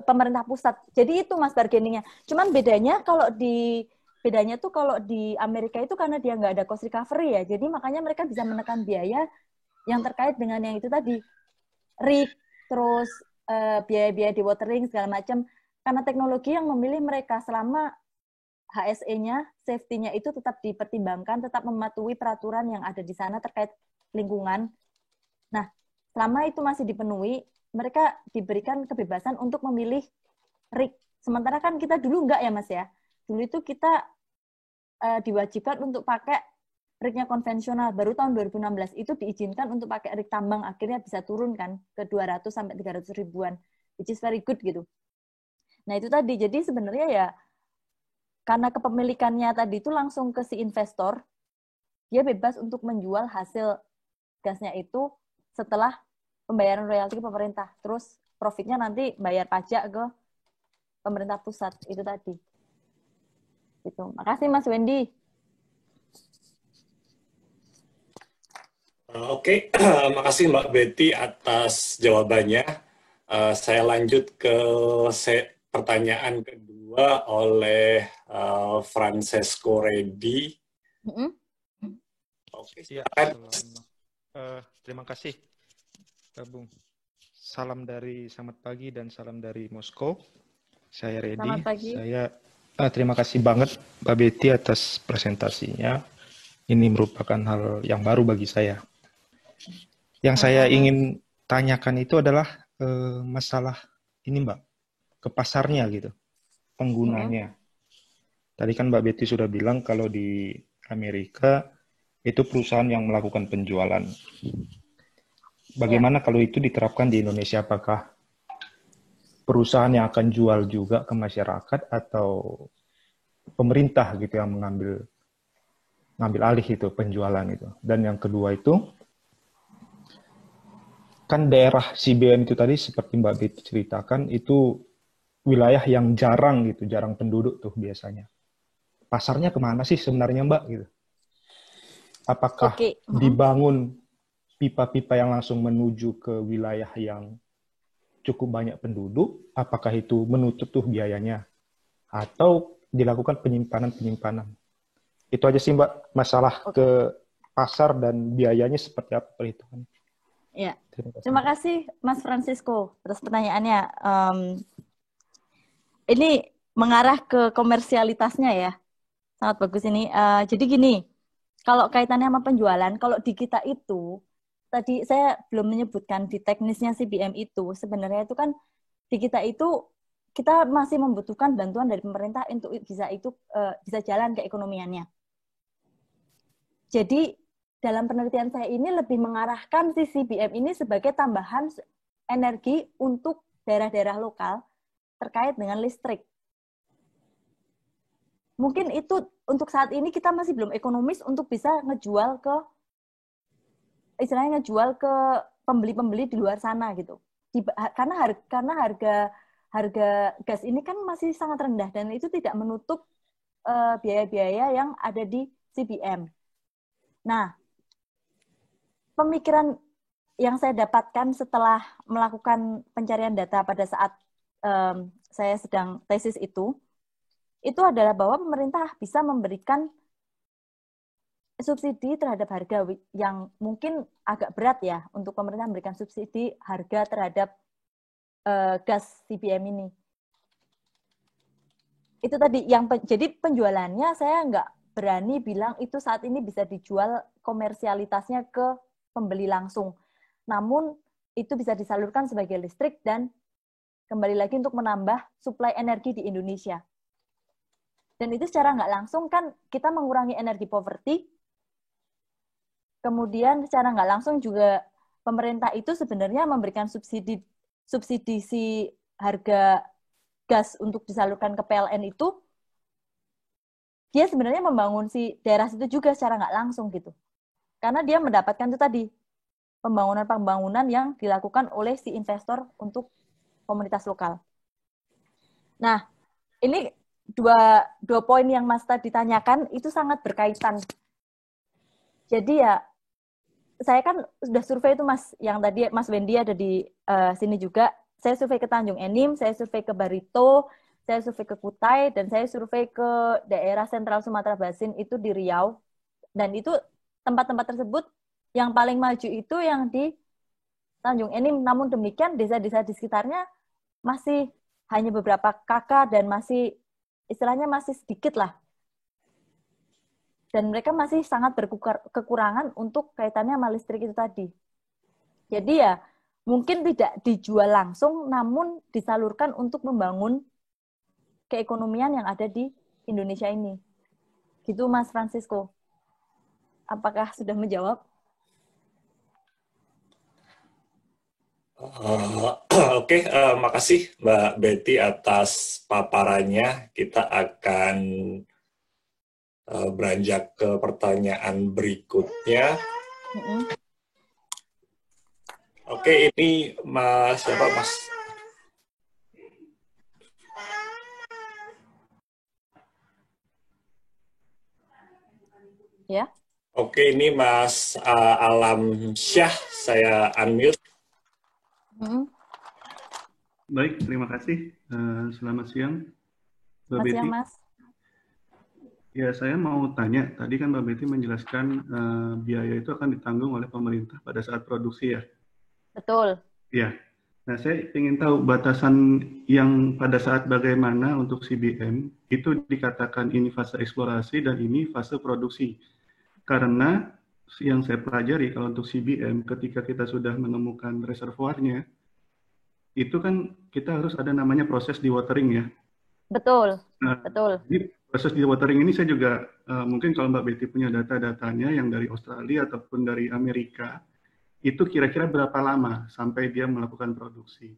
pemerintah pusat. Jadi itu Mas bargainingnya. Cuman bedanya tuh kalau di Amerika itu karena dia nggak ada cost recovery ya. Jadi makanya mereka bisa menekan biaya yang terkait dengan yang itu tadi. Rig, terus biaya-biaya di watering segala macam. Karena teknologi yang memilih mereka selama HSE-nya, safety-nya itu tetap dipertimbangkan, tetap mematuhi peraturan yang ada di sana terkait lingkungan. Nah, selama itu masih dipenuhi, mereka diberikan kebebasan untuk memilih rig. Sementara kan kita dulu enggak ya Mas ya. Dulu itu kita diwajibkan untuk pakai rignya konvensional. Baru tahun 2016 itu diizinkan untuk pakai rig tambang. Akhirnya bisa turun kan ke 200 sampai 300 ribuan. Which is very good gitu. Nah itu tadi. Jadi sebenarnya ya karena kepemilikannya tadi itu langsung ke si investor, dia bebas untuk menjual hasil gasnya itu setelah pembayaran royalti ke pemerintah. Terus profitnya nanti bayar pajak ke pemerintah pusat. Itu tadi. Gitu. Makasih Mas Wendy. Oke, makasih Mbak Betty atas jawabannya. Saya lanjut ke pertanyaan kedua oleh Francesco Reddy. Oke, ya, terima kasih, Bung. Selamat pagi dan salam dari Moskow. Saya Reddy. Selamat pagi. Saya Terima kasih banget Mbak Betty atas presentasinya. Ini merupakan hal yang baru bagi saya. Yang saya ingin tanyakan itu adalah masalah ini Mbak, ke pasarnya gitu, penggunanya. Tadi kan Mbak Betty sudah bilang kalau di Amerika itu perusahaan yang melakukan penjualan. Bagaimana kalau itu diterapkan di Indonesia? Apakah perusahaan yang akan jual juga ke masyarakat atau pemerintah gitu yang ngambil alih itu penjualan itu? Dan yang kedua itu kan daerah CBM itu tadi seperti Mbak Betty ceritakan itu wilayah yang jarang gitu, jarang penduduk tuh biasanya. Pasarnya kemana sih sebenarnya Mbak gitu? Apakah dibangun pipa-pipa yang langsung menuju ke wilayah yang cukup banyak penduduk? Apakah itu menutup tuh biayanya? Atau dilakukan penyimpanan-penyimpanan? Itu aja sih Mbak, masalah ke pasar dan biayanya seperti apa perhitungannya. Ya, terima kasih Mas Francisco atas pertanyaannya. Ini mengarah ke komersialitasnya ya, sangat bagus ini. Jadi gini, kalau kaitannya sama penjualan, kalau di kita itu, tadi saya belum menyebutkan di teknisnya CBM itu, sebenarnya itu kan di kita itu, kita masih membutuhkan bantuan dari pemerintah untuk bisa jalan keekonomiannya. Jadi, dalam penelitian saya ini lebih mengarahkan si CBM ini sebagai tambahan energi untuk daerah-daerah lokal terkait dengan listrik. Mungkin itu untuk saat ini kita masih belum ekonomis untuk bisa ngejual ke pembeli-pembeli di luar sana gitu. Karena harga gas ini kan masih sangat rendah dan itu tidak menutup biaya-biaya yang ada di CBM. Nah, pemikiran yang saya dapatkan setelah melakukan pencarian data pada saat saya sedang tesis itu adalah bahwa pemerintah bisa memberikan subsidi terhadap harga yang mungkin agak berat ya untuk pemerintah memberikan subsidi harga terhadap gas CBM ini. Itu tadi jadi penjualannya saya nggak berani bilang itu saat ini bisa dijual komersialitasnya ke pembeli langsung. Namun itu bisa disalurkan sebagai listrik dan kembali lagi untuk menambah suplai energi di Indonesia. Dan itu secara nggak langsung kan kita mengurangi energi poverty. Kemudian secara nggak langsung juga pemerintah itu sebenarnya memberikan subsidi si harga gas untuk disalurkan ke PLN itu, dia sebenarnya membangun si daerah situ juga secara nggak langsung gitu. Karena dia mendapatkan itu tadi, pembangunan-pembangunan yang dilakukan oleh si investor untuk komunitas lokal. Nah, ini dua poin yang Mas tadi tanyakan itu sangat berkaitan. Jadi ya, saya kan sudah survei itu Mas, yang tadi Mas Wendy ada di sini juga. Saya survei ke Tanjung Enim, saya survei ke Barito, saya survei ke Kutai, dan saya survei ke daerah sentral Sumatera Basin itu di Riau. Dan itu tempat-tempat tersebut yang paling maju itu yang di Tanjung Enim. Namun demikian desa-desa di sekitarnya masih hanya beberapa kakak dan masih istilahnya masih sedikit lah. Dan mereka masih sangat kekurangan untuk kaitannya sama listrik itu tadi. Jadi ya, mungkin tidak dijual langsung, namun disalurkan untuk membangun keekonomian yang ada di Indonesia ini. Gitu Mas Francisco. Apakah sudah menjawab? Oke, makasih Mbak Betty atas paparannya. Kita akan beranjak ke pertanyaan berikutnya. Oke, ini siapa Mas? Ya. Oke, ini Mas Alam Syah, saya unmute. Baik, terima kasih. Selamat siang, Mbak Betty. Selamat siang, Mas. Ya, saya mau tanya, tadi kan Mbak Betty menjelaskan biaya itu akan ditanggung oleh pemerintah pada saat produksi ya? Betul. Ya, Nah, saya ingin tahu batasan yang pada saat bagaimana untuk CBM itu dikatakan ini fase eksplorasi dan ini fase produksi. Karena yang saya pelajari kalau untuk CBM ketika kita sudah menemukan reservoirnya, itu kan kita harus ada namanya proses dewatering ya. Betul, Nah, betul. jadi proses dewatering ini saya juga mungkin kalau Mbak Betty punya data-datanya yang dari Australia ataupun dari Amerika, itu kira-kira berapa lama sampai dia melakukan produksi.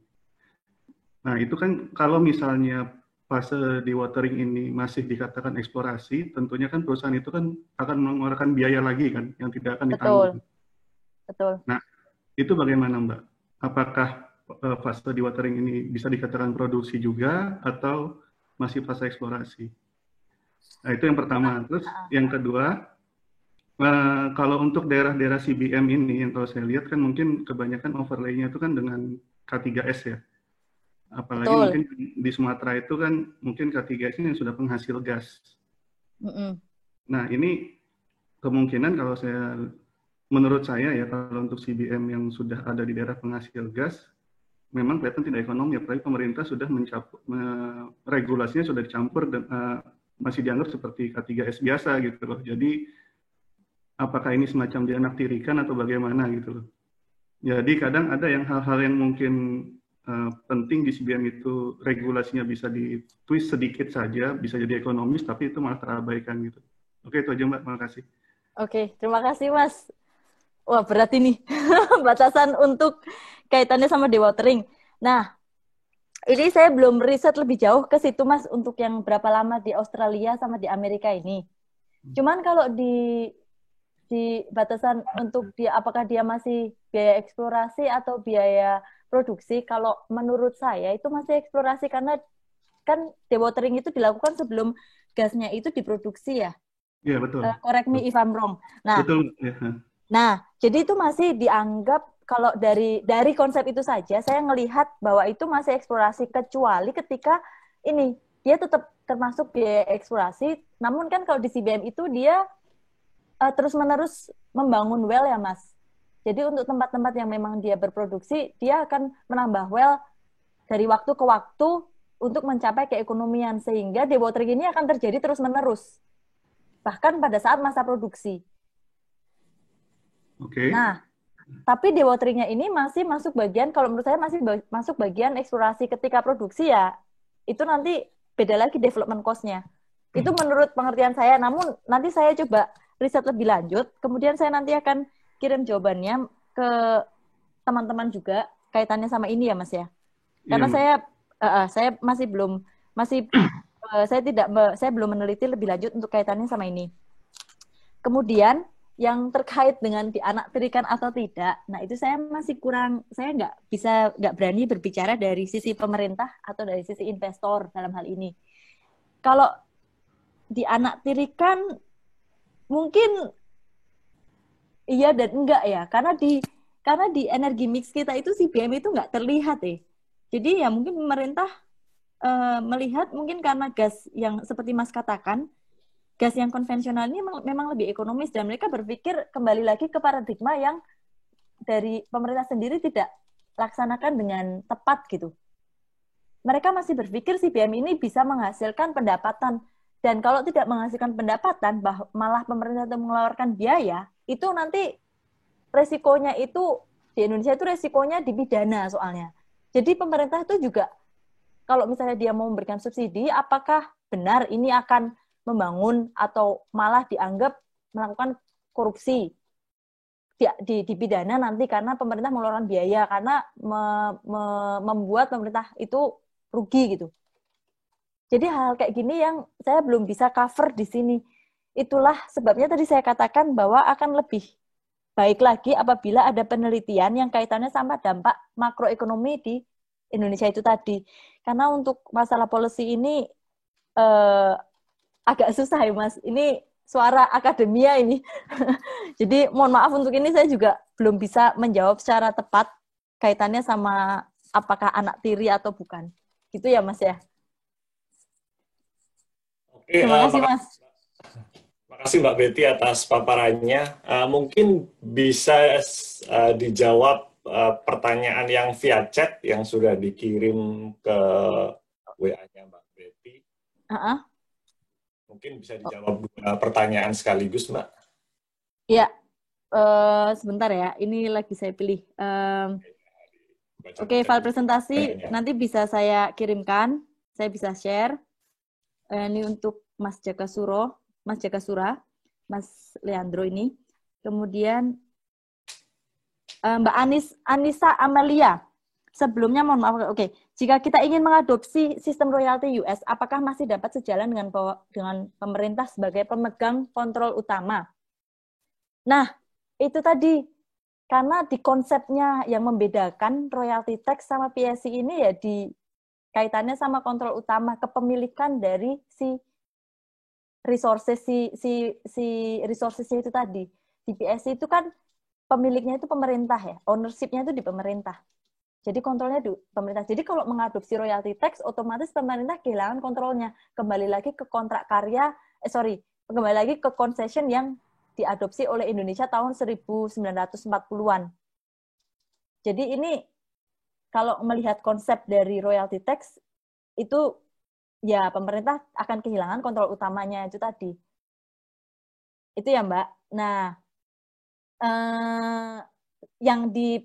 Nah, itu kan kalau misalnya fase dewatering ini masih dikatakan eksplorasi, tentunya kan perusahaan itu kan akan mengeluarkan biaya lagi kan, yang tidak akan ditanggung. Betul. Nah, itu bagaimana Mbak? Apakah fase dewatering ini bisa dikatakan produksi juga atau masih fase eksplorasi? Nah, itu yang pertama. Terus yang kedua, kalau untuk daerah-daerah CBM ini, yang kalau saya lihat kan mungkin kebanyakan overlay-nya itu kan dengan K3S ya. Apalagi Betul. mungkin di Sumatera itu kan mungkin K3S ini yang sudah penghasil gas. Nah, ini kemungkinan kalau menurut saya ya, kalau untuk CBM yang sudah ada di daerah penghasil gas, memang kelihatan tidak ekonomi, apalagi pemerintah sudah regulasinya sudah dicampur dan masih dianggap seperti K3S biasa gitu loh. Jadi apakah ini semacam dianaktirikan atau bagaimana gitu loh. Jadi kadang ada yang hal-hal yang mungkin penting di CBM itu regulasinya bisa ditwist sedikit saja, bisa jadi ekonomis, tapi itu malah terabaikan gitu. Oke, itu aja Mbak, terima kasih. Oke, terima kasih Mas. Wah, berat ini batasan untuk kaitannya sama dewatering. Nah, ini saya belum riset lebih jauh ke situ Mas, untuk yang berapa lama di Australia sama di Amerika ini. Cuman kalau di batasan untuk dia, apakah dia masih biaya eksplorasi atau biaya produksi, kalau menurut saya itu masih eksplorasi, karena kan dewatering itu dilakukan sebelum gasnya itu diproduksi ya. Iya, betul. Correct me if I'm wrong. Nah, betul. Ya. Nah, jadi itu masih dianggap, kalau dari konsep itu saja saya ngelihat bahwa itu masih eksplorasi, kecuali ketika ini dia tetap termasuk biaya eksplorasi, namun kan kalau di CBM itu dia terus-menerus membangun well ya Mas. Jadi untuk tempat-tempat yang memang dia berproduksi, dia akan menambah well dari waktu ke waktu untuk mencapai keekonomian, sehingga dewatering ini akan terjadi terus-menerus, bahkan pada saat masa produksi. Oke. Nah, tapi dewateringnya ini masih masuk bagian, kalau menurut saya masih masuk bagian eksplorasi. Ketika produksi ya, itu nanti beda lagi development cost-nya. Itu menurut pengertian saya, namun nanti saya coba riset lebih lanjut, kemudian saya nanti akan kirim jawabannya ke teman-teman juga, kaitannya sama ini ya Mas ya. Karena saya masih belum, saya belum meneliti lebih lanjut untuk kaitannya sama ini. Kemudian yang terkait dengan dianaktirikan atau tidak, nah itu saya masih kurang, saya nggak berani berbicara dari sisi pemerintah atau dari sisi investor dalam hal ini. Kalau dianaktirikan mungkin iya dan enggak ya, karena di energi mix kita itu CBM itu nggak terlihat ya. Jadi ya mungkin pemerintah melihat mungkin karena gas yang seperti Mas katakan, gas yang konvensional ini memang lebih ekonomis, dan mereka berpikir kembali lagi ke paradigma yang dari pemerintah sendiri tidak laksanakan dengan tepat gitu. Mereka masih berpikir CBM ini bisa menghasilkan pendapatan, dan kalau tidak menghasilkan pendapatan, malah pemerintah itu mengeluarkan biaya, itu nanti resikonya itu di Indonesia itu resikonya dipidana soalnya. Jadi pemerintah itu juga kalau misalnya dia mau memberikan subsidi, apakah benar ini akan membangun atau malah dianggap melakukan korupsi, dipidana nanti karena pemerintah mengeluarkan biaya, karena membuat pemerintah itu rugi gitu. Jadi hal kayak gini yang saya belum bisa cover di sini. Itulah sebabnya tadi saya katakan bahwa akan lebih baik lagi apabila ada penelitian yang kaitannya sama dampak makroekonomi di Indonesia itu tadi. Karena untuk masalah policy ini agak susah ya Mas. Ini suara akademia ini. Jadi mohon maaf untuk ini, saya juga belum bisa menjawab secara tepat kaitannya sama apakah anak tiri atau bukan. Gitu ya Mas ya. Oke, terima kasih Mas. Terima kasih Mbak Betty atas paparannya. Mungkin bisa dijawab pertanyaan yang via chat yang sudah dikirim ke WA-nya Mbak Betty. Mungkin bisa dijawab dua pertanyaan sekaligus, Mbak. Iya, sebentar ya. Ini lagi saya pilih. Oke, file presentasi nanti bisa saya kirimkan. Saya bisa share. Ini untuk Mas Jakasura, Mas Leandro ini. Kemudian Mbak Anissa Amelia. Sebelumnya mohon maaf. Oke, jika kita ingin mengadopsi sistem royalti US, apakah masih dapat sejalan dengan pemerintah sebagai pemegang kontrol utama? Nah, itu tadi karena di konsepnya yang membedakan royalty tax sama PSC ini ya di kaitannya sama kontrol utama kepemilikan dari si resources resourcesnya itu tadi. Di PSC itu kan pemiliknya itu pemerintah ya, ownership-nya itu di pemerintah. Jadi kontrolnya di pemerintah. Jadi kalau mengadopsi royalty tax, otomatis pemerintah kehilangan kontrolnya. Kembali lagi ke kontrak karya, kembali lagi ke concession yang diadopsi oleh Indonesia tahun 1940-an. Jadi ini kalau melihat konsep dari royalty tax, itu ya pemerintah akan kehilangan kontrol utamanya itu tadi. Itu ya Mbak. Nah, yang di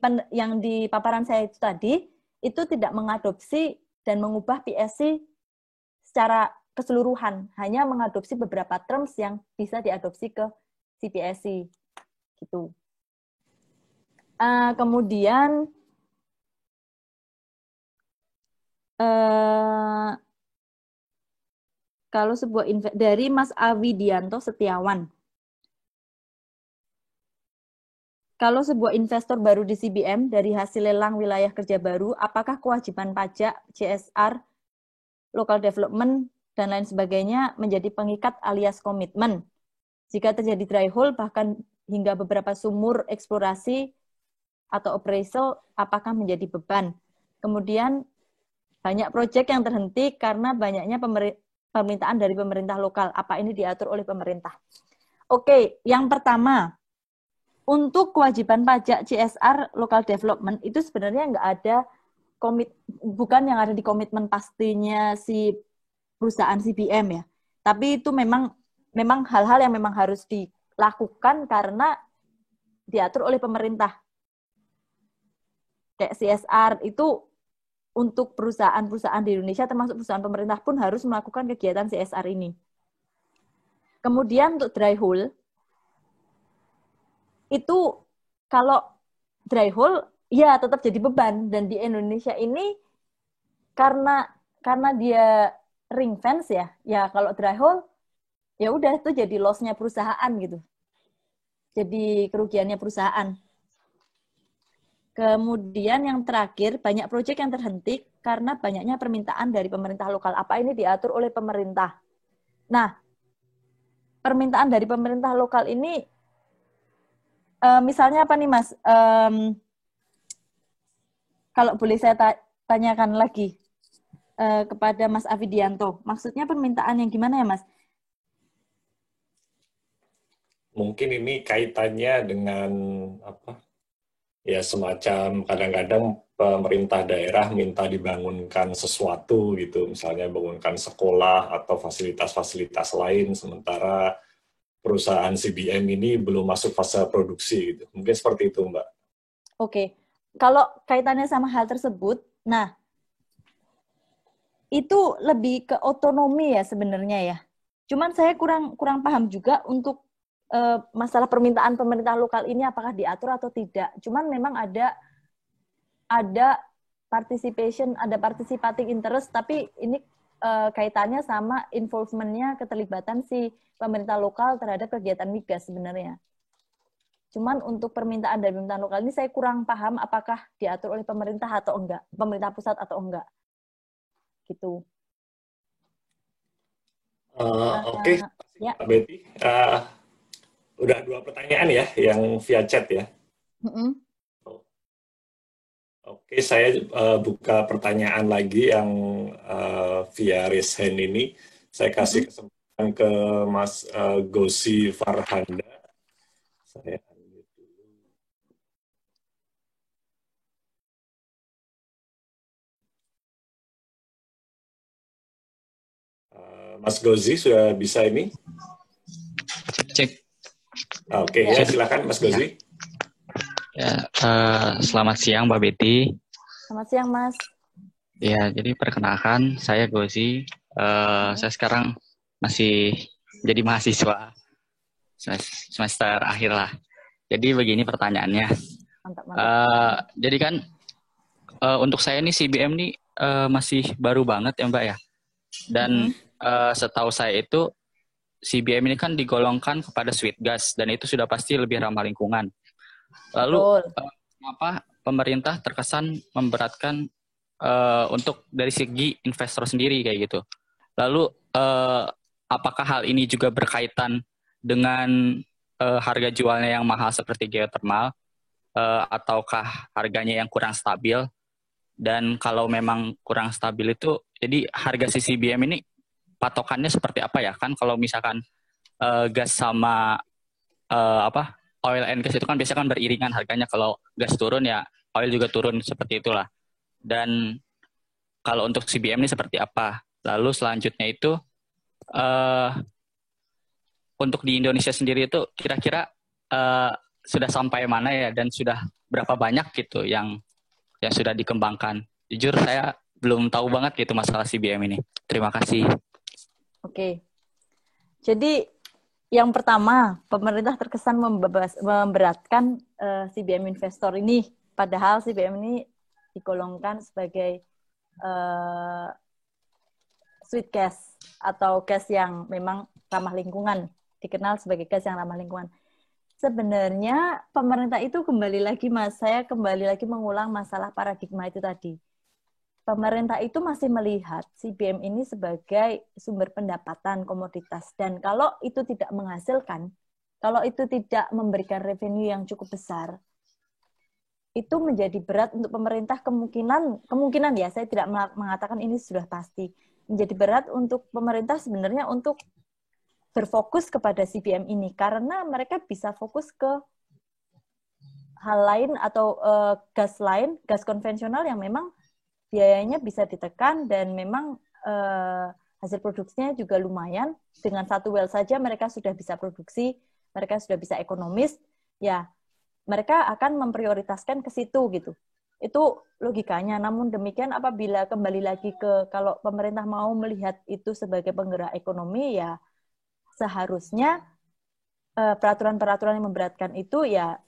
paparan saya itu tadi, itu tidak mengadopsi dan mengubah PSC secara keseluruhan, hanya mengadopsi beberapa terms yang bisa diadopsi ke CPSC gitu. Kemudian kalau sebuah dari Mas Awidianto Setiawan, kalau sebuah investor baru di CBM dari hasil lelang wilayah kerja baru, apakah kewajiban pajak, CSR, local development, dan lain sebagainya menjadi pengikat alias komitmen? Jika terjadi dry hole, bahkan hingga beberapa sumur eksplorasi atau appraisal, apakah menjadi beban? Kemudian, banyak proyek yang terhenti karena banyaknya permintaan dari pemerintah lokal. Apa ini diatur oleh pemerintah? Oke, yang pertama, untuk kewajiban pajak CSR local development itu sebenarnya nggak ada bukan yang ada di komitmen pastinya si perusahaan CBM ya. Tapi itu memang hal-hal yang memang harus dilakukan karena diatur oleh pemerintah. Kayak CSR itu untuk perusahaan-perusahaan di Indonesia termasuk perusahaan pemerintah pun harus melakukan kegiatan CSR ini. Kemudian untuk dry hole itu kalau dry hole ya tetap jadi beban, dan di Indonesia ini karena dia ring fence ya kalau dry hole ya udah itu jadi loss-nya perusahaan gitu. Jadi kerugiannya perusahaan. Kemudian yang terakhir, banyak proyek yang terhenti karena banyaknya permintaan dari pemerintah lokal. Apa ini diatur oleh pemerintah? Nah, permintaan dari pemerintah lokal ini misalnya apa nih Mas? Kalau boleh saya tanyakan lagi kepada Mas Awidianto, maksudnya permintaan yang gimana ya Mas? Mungkin ini kaitannya dengan apa? Ya semacam kadang-kadang pemerintah daerah minta dibangunkan sesuatu gitu, misalnya bangunkan sekolah atau fasilitas-fasilitas lain, sementara perusahaan CBM ini belum masuk fase produksi gitu. Mungkin seperti itu, Mbak. Oke. Kalau kaitannya sama hal tersebut, nah itu lebih ke otonomi ya sebenarnya ya. Cuman saya kurang paham juga untuk masalah permintaan pemerintah lokal ini apakah diatur atau tidak. Cuman memang ada participation, ada participating interest, tapi ini kaitannya sama involvement-nya, keterlibatan si pemerintah lokal terhadap kegiatan migas sebenarnya. Cuman untuk permintaan dari pemerintah lokal ini saya kurang paham apakah diatur oleh pemerintah atau enggak, pemerintah pusat atau enggak. Gitu. Oke. Ya. Mbak Betty, udah 2 pertanyaan ya yang via chat ya. Oke, saya buka pertanyaan lagi yang via raise hand ini. Saya kasih kesempatan ke Mas Gosi Farhanda. Saya Mas Gozi sudah bisa ini? Cek. Oke, ya silakan Mas Gozi. Ya, selamat siang Mbak Betty. Selamat siang Mas. Ya, jadi perkenalkan saya Gozi. Saya sekarang masih jadi mahasiswa semester akhir lah. Jadi begini pertanyaannya. Mantap. Jadi kan untuk saya nih CBM nih masih baru banget ya Mbak ya. Dan setahu saya itu CBM ini kan digolongkan kepada sweet gas dan itu sudah pasti lebih ramah lingkungan. Lalu kenapa pemerintah terkesan memberatkan untuk dari segi investor sendiri kayak gitu? Lalu apakah hal ini juga berkaitan dengan harga jualnya yang mahal seperti geothermal ataukah harganya yang kurang stabil? Dan kalau memang kurang stabil itu, jadi harga CBM ini patokannya seperti apa ya? Kan kalau misalkan gas sama oil and gas itu kan biasanya kan beriringan harganya. Kalau gas turun ya oil juga turun seperti itulah. Dan kalau untuk CBM ini seperti apa? Lalu selanjutnya itu untuk di Indonesia sendiri itu kira-kira sudah sampai mana ya dan sudah berapa banyak gitu yang sudah dikembangkan. Jujur saya belum tahu banget gitu masalah CBM ini. Terima kasih. Oke. Jadi yang pertama, pemerintah terkesan memberatkan CBM investor ini. Padahal CBM ini digolongkan sebagai sweet gas atau gas yang memang ramah lingkungan. Dikenal sebagai gas yang ramah lingkungan. Sebenarnya pemerintah itu kembali lagi Mas, saya kembali lagi mengulang masalah paradigma itu tadi. Pemerintah itu masih melihat CBM ini sebagai sumber pendapatan komoditas. Dan kalau itu tidak menghasilkan, kalau itu tidak memberikan revenue yang cukup besar, itu menjadi berat untuk pemerintah kemungkinan ya, saya tidak mengatakan ini sudah pasti. Menjadi berat untuk pemerintah sebenarnya untuk berfokus kepada CBM ini karena mereka bisa fokus ke hal lain atau gas lain, gas konvensional yang memang biayanya bisa ditekan dan memang hasil produksinya juga lumayan. Dengan satu well saja mereka sudah bisa produksi, mereka sudah bisa ekonomis, ya mereka akan memprioritaskan ke situ gitu. Itu logikanya. Namun demikian apabila kembali lagi ke kalau pemerintah mau melihat itu sebagai penggerak ekonomi ya seharusnya peraturan-peraturan yang memberatkan itu ya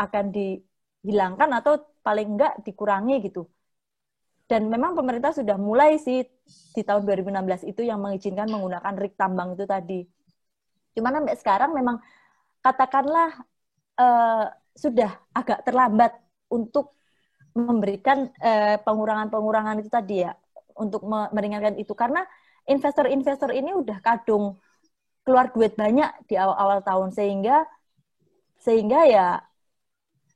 akan dihilangkan atau paling enggak dikurangi gitu. Dan memang pemerintah sudah mulai sih di tahun 2016 itu yang mengizinkan menggunakan rig tambang itu tadi. Cuman sampai sekarang memang katakanlah sudah agak terlambat untuk memberikan pengurangan-pengurangan itu tadi ya, untuk meringankan itu karena investor-investor ini udah kadung keluar duit banyak di awal-awal tahun sehingga ya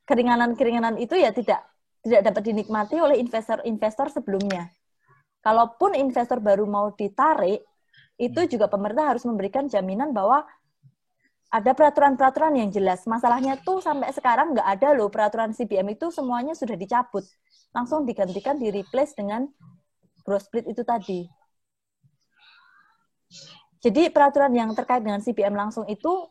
keringanan-keringanan itu ya tidak dapat dinikmati oleh investor-investor sebelumnya. Kalaupun investor baru mau ditarik, itu juga pemerintah harus memberikan jaminan bahwa ada peraturan-peraturan yang jelas. Masalahnya tuh sampai sekarang nggak ada loh peraturan CBM itu semuanya sudah dicabut. Langsung digantikan, di-replace dengan gross split itu tadi. Jadi peraturan yang terkait dengan CBM langsung itu,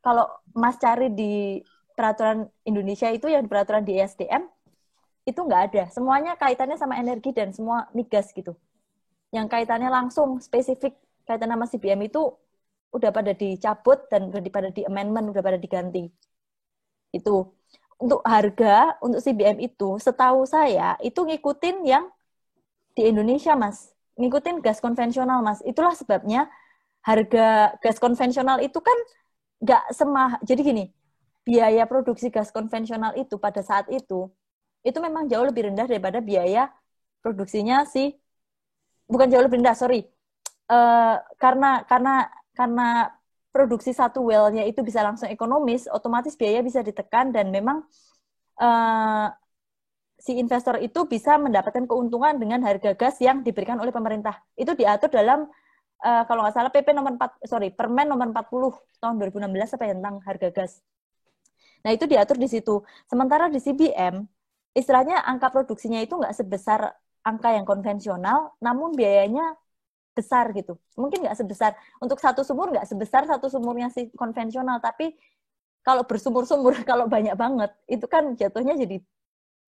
kalau Mas cari di peraturan Indonesia itu, yang peraturan di ESDM, itu nggak ada. Semuanya kaitannya sama energi dan semua migas gitu. Yang kaitannya langsung, spesifik, kaitan sama CBM itu, udah pada dicabut dan udah pada di-amendment, udah pada diganti. Itu. Untuk harga, untuk CBM itu, setahu saya, itu ngikutin yang di Indonesia, Mas. Ngikutin gas konvensional, Mas. Itulah sebabnya harga gas konvensional itu kan nggak jadi gini, biaya produksi gas konvensional itu pada saat itu memang jauh lebih rendah daripada biaya produksinya bukan jauh lebih rendah, sorry. Karena produksi satu well-nya itu bisa langsung ekonomis, otomatis biaya bisa ditekan dan memang si investor itu bisa mendapatkan keuntungan dengan harga gas yang diberikan oleh pemerintah. Itu diatur dalam kalau nggak salah Permen nomor 40 tahun 2016 tentang harga gas. Nah, itu diatur di situ. Sementara di CBM, istilahnya angka produksinya itu nggak sebesar angka yang konvensional, namun biayanya besar gitu. Mungkin nggak sebesar, untuk satu sumur nggak sebesar satu sumurnya si konvensional, tapi kalau bersumur-sumur, kalau banyak banget, itu kan jatuhnya jadi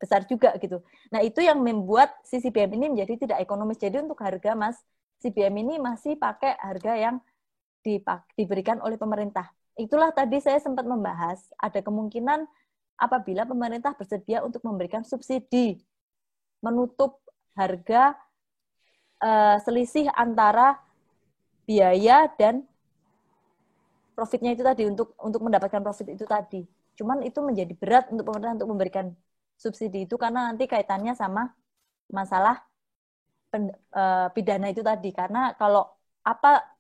besar juga gitu. Nah, itu yang membuat si CBM ini menjadi tidak ekonomis. Jadi untuk harga, Mas, CBM ini masih pakai harga yang diberikan oleh pemerintah. Itulah tadi saya sempat membahas, ada kemungkinan apabila pemerintah bersedia untuk memberikan subsidi, menutup harga selisih antara biaya dan profitnya itu tadi, untuk mendapatkan profit itu tadi. Cuman itu menjadi berat untuk pemerintah untuk memberikan subsidi itu karena nanti kaitannya sama masalah pidana itu tadi. Karena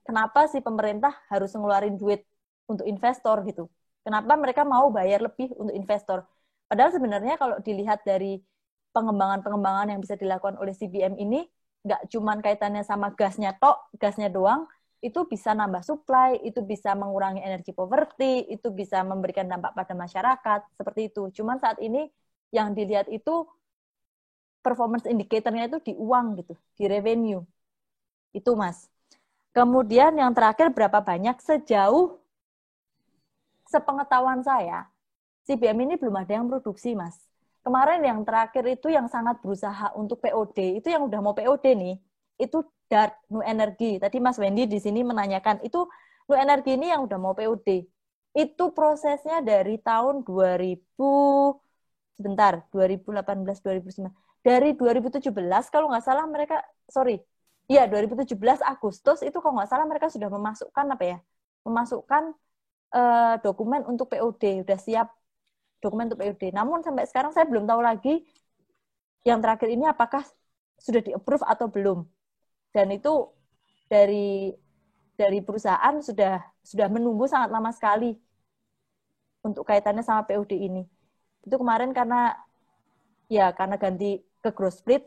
kenapa si pemerintah harus ngeluarin duit untuk investor gitu? Kenapa mereka mau bayar lebih untuk investor? Padahal sebenarnya kalau dilihat dari pengembangan-pengembangan yang bisa dilakukan oleh CBM ini, nggak cuman kaitannya sama gasnya doang, itu bisa nambah supply, itu bisa mengurangi energi poverty, itu bisa memberikan dampak pada masyarakat, seperti itu. Cuman saat ini yang dilihat itu performance indicator-nya itu di uang gitu, di revenue. Itu, Mas. Kemudian yang terakhir, berapa banyak? Sejauh sepengetahuan saya, CBM ini belum ada yang produksi, Mas. Kemarin yang terakhir itu yang sangat berusaha untuk POD, itu yang udah mau POD nih, itu DART, Nu Energi. Tadi Mas Wendy di sini menanyakan, itu Nu Energi ini yang udah mau POD. Itu prosesnya dari tahun 2018, 2019. Dari 2017, kalau nggak salah 2017 Agustus, itu kalau nggak salah mereka sudah memasukkan dokumen untuk POD, udah siap dokumen untuk POD. Namun sampai sekarang saya belum tahu lagi yang terakhir ini apakah sudah di-approve atau belum. Dan itu dari perusahaan sudah menunggu sangat lama sekali untuk kaitannya sama POD ini. Itu kemarin karena ganti ke gross split,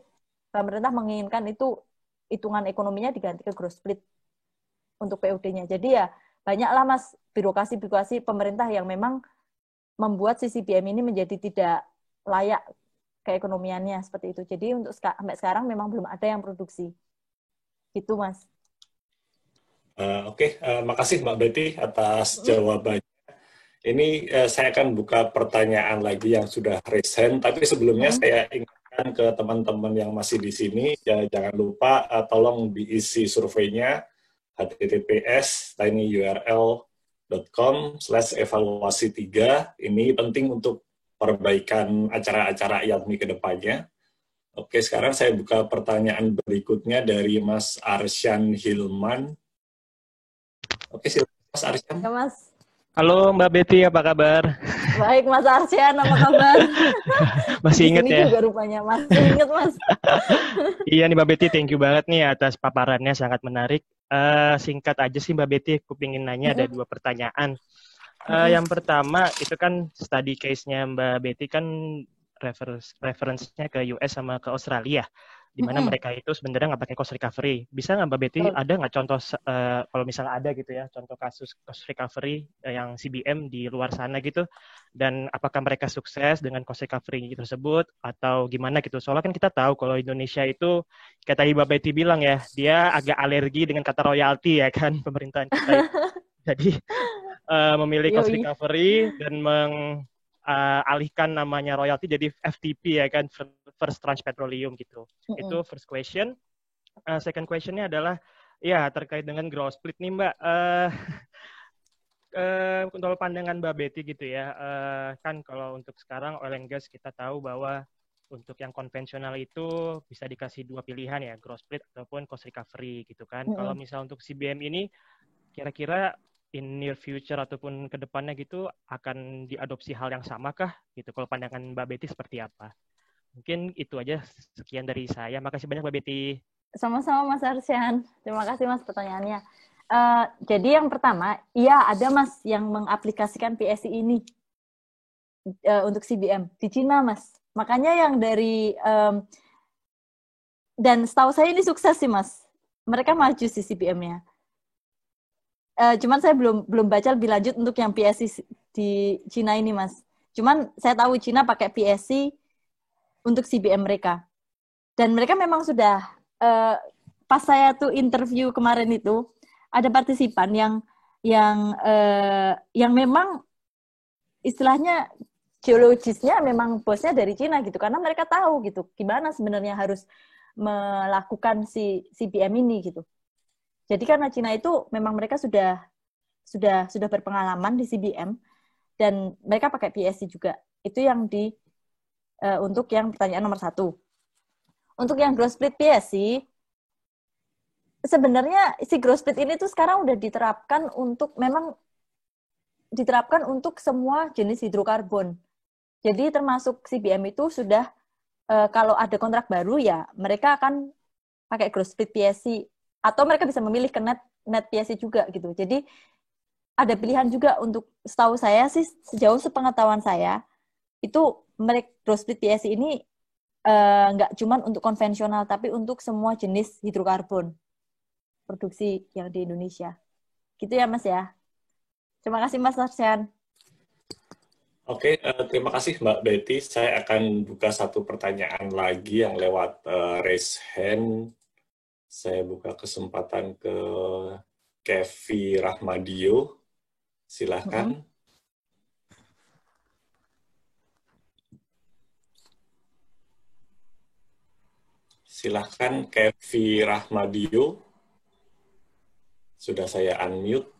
pemerintah menginginkan itu hitungan ekonominya diganti ke gross split untuk POD-nya. Jadi ya banyaklah, Mas, birokrasi pemerintah yang memang membuat si CBM ini menjadi tidak layak keekonomiannya, seperti itu. Jadi untuk sampai sekarang memang belum ada yang produksi. Gitu, Mas. Oke, makasih Mbak Betty atas jawabannya. Ini saya akan buka pertanyaan lagi yang sudah raise hand, tapi sebelumnya saya ingatkan ke teman-teman yang masih di sini, jangan lupa tolong diisi surveinya, https://tinyurl.com/evaluasi3. Ini penting untuk perbaikan acara-acara IATMI ke depannya. Oke, sekarang saya buka pertanyaan berikutnya dari Mas Arsyan Hilman. Oke, silakan Mas Arsyan. Ya, Mas. Halo Mbak Betty, apa kabar? Baik, Mas Arsyan, apa kabar? Masih inget ya? Juga rupanya, Mas. Ingat, Mas. Iya nih Mbak Betty, thank you banget nih atas paparannya, sangat menarik. Singkat aja sih Mbak Betty, aku pengen nanya ada 2 pertanyaan. Yang pertama, itu kan study case-nya Mbak Betty kan reference-nya ke US sama ke Australia, di mana mereka itu sebenarnya nggak pakai cost recovery. Bisa nggak Mbak Betty, ada nggak contoh, kalau misalnya ada gitu ya, contoh kasus cost recovery yang CBM di luar sana gitu, dan apakah mereka sukses dengan cost recovery tersebut, atau gimana gitu. Soalnya kan kita tahu kalau Indonesia itu, kayak tadi Mbak Betty bilang ya, dia agak alergi dengan kata royalti ya kan, pemerintahan kita. Jadi, memilih cost recovery dan alihkan namanya royalty jadi FTP ya kan, First Tranche Petroleum gitu. Itu first question. Second questionnya adalah ya terkait dengan growth split nih Mbak. Untuk pandangan Mbak Betty gitu ya, kan kalau untuk sekarang oil and gas kita tahu bahwa untuk yang konvensional itu bisa dikasih 2 pilihan ya, growth split ataupun cost recovery gitu kan. Kalau misal untuk CBM ini kira-kira in near future ataupun ke depannya gitu akan diadopsi hal yang sama kah gitu? Kalau pandangan Mbak Betty seperti apa? Mungkin itu aja, sekian dari saya. Makasih banyak Mbak Betty. Sama-sama Mas Arsyan. Terima kasih Mas pertanyaannya. Jadi yang pertama, iya ada Mas yang mengaplikasikan PSI ini untuk CBM di Cina, Mas. Makanya yang dari dan setahu saya ini sukses sih Mas. Mereka maju sih CBM-nya. Cuman saya belum baca lebih lanjut untuk yang PSI di Cina ini, Mas. Cuman saya tahu Cina pakai PSI untuk CBM mereka. Dan mereka memang sudah pas saya tuh interview kemarin itu ada partisipan yang memang istilahnya geologisnya memang bosnya dari Cina gitu, karena mereka tahu gitu gimana sebenarnya harus melakukan si CBM ini gitu. Jadi karena Cina itu memang mereka sudah berpengalaman di CBM dan mereka pakai PSC juga. Itu yang untuk yang pertanyaan nomor 1. Untuk yang growth split PSC, sebenarnya si growth split ini tuh sekarang udah diterapkan untuk semua jenis hidrokarbon. Jadi termasuk CBM itu sudah kalau ada kontrak baru ya mereka akan pakai growth split PSC atau mereka bisa memilih ke net PSC juga gitu. Jadi ada pilihan juga untuk, setahu saya sih sejauh sepengetahuan saya itu growth split PSC ini nggak cuma untuk konvensional tapi untuk semua jenis hidrokarbon produksi yang di Indonesia. Gitu ya Mas ya. Terima kasih Mas Arsian. Oke, terima kasih Mbak Betty. Saya akan buka satu pertanyaan lagi yang lewat raise hand. Saya buka kesempatan ke Kevi Rahmadio. Silakan. Silakan Kevi Rahmadio. Sudah saya unmute.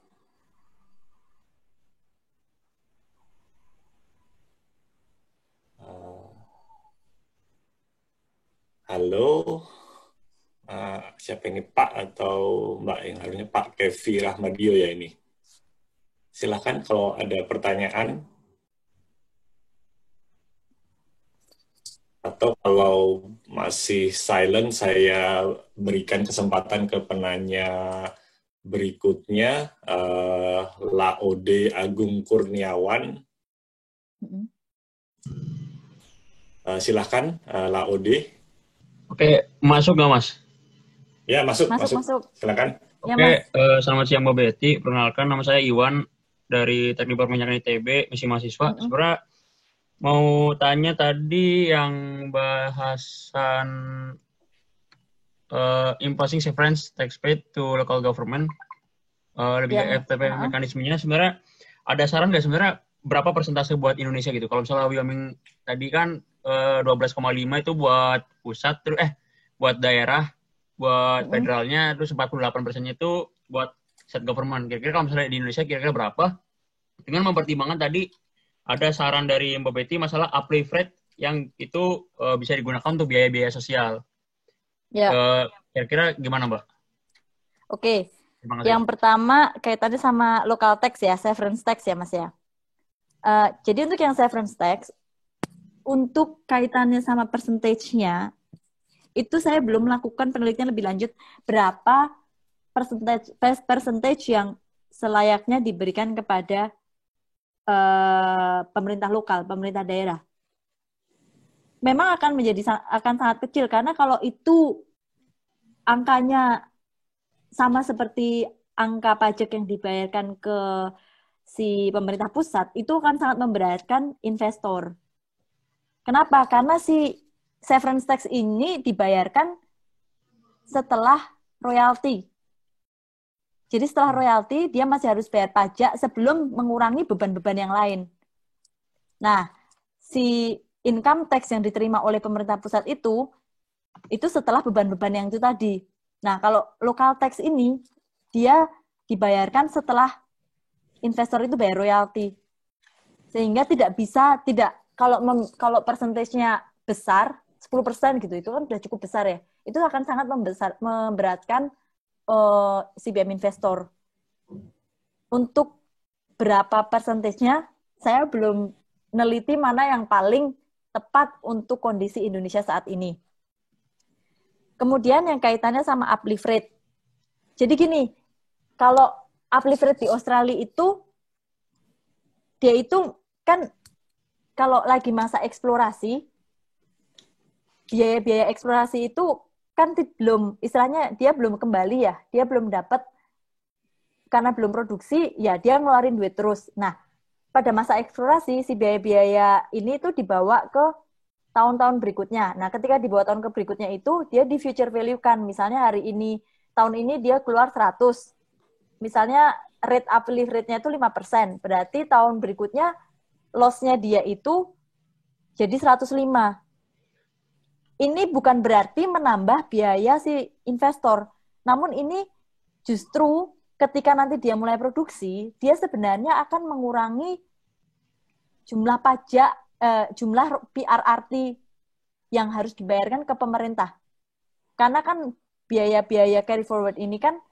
Halo, siapa ini Pak atau Mbak yang harusnya Pak Kevi Rahmadio ya ini. Silakan kalau ada pertanyaan. Atau kalau masih silent, saya berikan kesempatan ke penanya berikutnya, Laode Agung Kurniawan. Silakan, Laode. Oke, masuk nggak Mas? Ya, masuk. Silakan. Oke, ya, selamat siang Mbak Betty. Perkenalkan, nama saya Iwan dari Teknik Perminyakan ITB, misi mahasiswa. Sebenarnya mau tanya tadi yang bahasan imposing severance tax paid to local government, lebih ke FTP mekanismenya. Sebenarnya ada saran nggak sebenarnya berapa persentase buat Indonesia gitu? Kalau misalnya Wyoming tadi kan 12,5 itu buat pusat, terus buat daerah, buat federalnya, terus 48%-nya itu buat state government. Kira-kira kalau misalnya di Indonesia kira-kira berapa? Dengan mempertimbangkan tadi ada saran dari Mbak Betty masalah uplift rate yang itu bisa digunakan untuk biaya-biaya sosial. Ya. Kira-kira gimana Mbak? Oke. Yang pertama kaitannya sama local tax ya, severance tax ya Mas ya. Jadi untuk yang severance tax, untuk kaitannya sama percentage-nya, itu saya belum melakukan penelitian lebih lanjut berapa percentage yang selayaknya diberikan kepada pemerintah lokal, pemerintah daerah. Memang akan sangat kecil karena kalau itu angkanya sama seperti angka pajak yang dibayarkan ke si pemerintah pusat, itu akan sangat memberatkan investor. Kenapa? Karena si severance tax ini dibayarkan setelah royalti. Jadi setelah royalti, dia masih harus bayar pajak sebelum mengurangi beban-beban yang lain. Nah, si income tax yang diterima oleh pemerintah pusat itu setelah beban-beban yang itu tadi. Nah, kalau local tax ini, dia dibayarkan setelah investor itu bayar royalti. Sehingga kalau persentasenya besar, 10% gitu, itu kan sudah cukup besar ya. Itu akan sangat memberatkan CBM investor. Untuk berapa persentasenya, saya belum neliti mana yang paling tepat untuk kondisi Indonesia saat ini. Kemudian yang kaitannya sama uplift rate. Jadi gini, kalau uplift rate di Australia itu, dia itu kan kalau lagi masa eksplorasi, biaya eksplorasi itu kan istilahnya dia belum kembali ya, dia belum dapat, karena belum produksi, ya dia ngeluarin duit terus. Nah, pada masa eksplorasi, si biaya-biaya ini tuh dibawa ke tahun-tahun berikutnya. Nah, ketika di bawah tahun ke berikutnya itu, dia di future value kan. Misalnya hari ini, tahun ini dia keluar 100. Misalnya rate uplift rate-nya itu 5%. Berarti tahun berikutnya loss-nya dia itu jadi 105. Ini bukan berarti menambah biaya si investor. Namun ini justru ketika nanti dia mulai produksi, dia sebenarnya akan mengurangi jumlah pajak, jumlah PRRT yang harus dibayarkan ke pemerintah. Karena kan biaya-biaya carry forward ini kan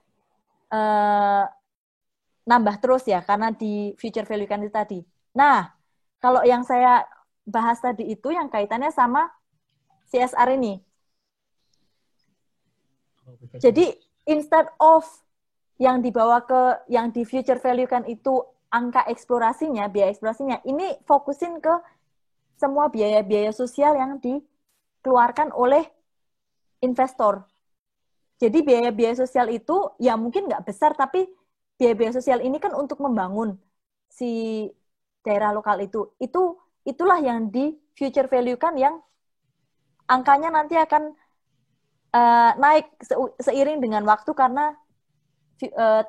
nambah terus ya, karena di future value kan itu tadi. Nah, kalau yang saya bahas tadi itu yang kaitannya sama CSR ini. Jadi, instead of yang dibawa ke, yang di future value kan itu angka eksplorasinya, biaya eksplorasinya, ini fokusin ke semua biaya-biaya sosial yang dikeluarkan oleh investor. Jadi biaya-biaya sosial itu ya mungkin nggak besar, tapi biaya-biaya sosial ini kan untuk membangun si daerah lokal itu. Itulah yang di future value kan yang angkanya nanti akan naik seiring dengan waktu karena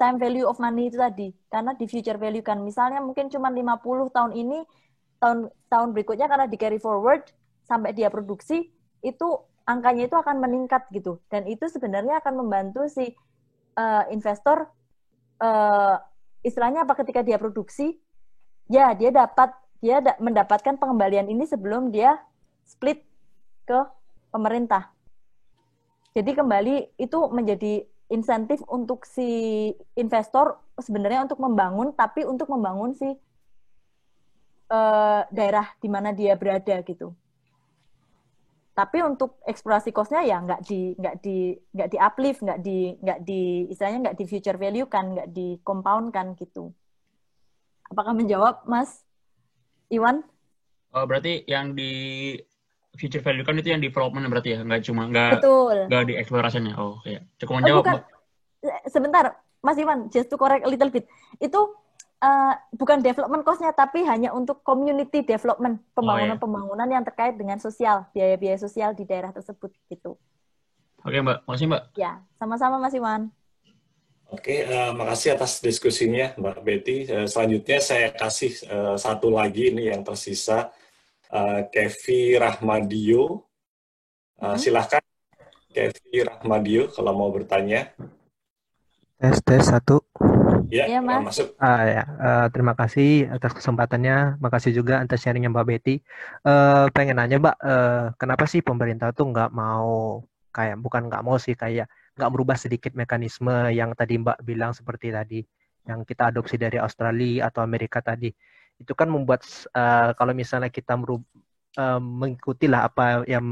time value of money itu tadi. Karena di future value kan misalnya mungkin cuma 50 tahun ini, tahun berikutnya karena di carry forward sampai dia produksi, itu angkanya itu akan meningkat gitu. Dan itu sebenarnya akan membantu si investor istilahnya apa, ketika dia produksi, ya dia mendapatkan pengembalian ini sebelum dia split ke pemerintah. Jadi kembali itu menjadi insentif untuk si investor sebenarnya untuk membangun, tapi untuk membangun si daerah di mana dia berada gitu. Tapi untuk eksplorasi cost-nya ya nggak di uplift, nggak di istilahnya nggak di future value kan, nggak di compound kan gitu. Apakah menjawab, Mas Iwan? Oh, berarti yang di future value kan itu yang development berarti ya, nggak di eksplorasinya. Oh ya, cukup menjawab. Bukan. Sebentar, Mas Iwan, just to correct a little bit. Itu bukan development cost-nya, tapi hanya untuk community development, pembangunan yang terkait dengan sosial, biaya-biaya sosial di daerah tersebut gitu. Oke, Mbak. Makasih, Mbak. Ya, sama-sama Mas Iwan. Oke, makasih atas diskusinya, Mbak Betty. Selanjutnya saya kasih satu lagi ini yang tersisa, Kevi Rahmadio. Silahkan, Kevi Rahmadio, kalau mau bertanya. Tes 1. Ya, masuk. Terima kasih atas kesempatannya. Makasih juga atas sharingnya Mbak Betty. Pengen nanya Mbak, kenapa sih pemerintah tuh nggak merubah sedikit mekanisme yang tadi Mbak bilang seperti tadi, yang kita adopsi dari Australia atau Amerika tadi. Itu kan membuat kalau misalnya kita mengikuti lah apa yang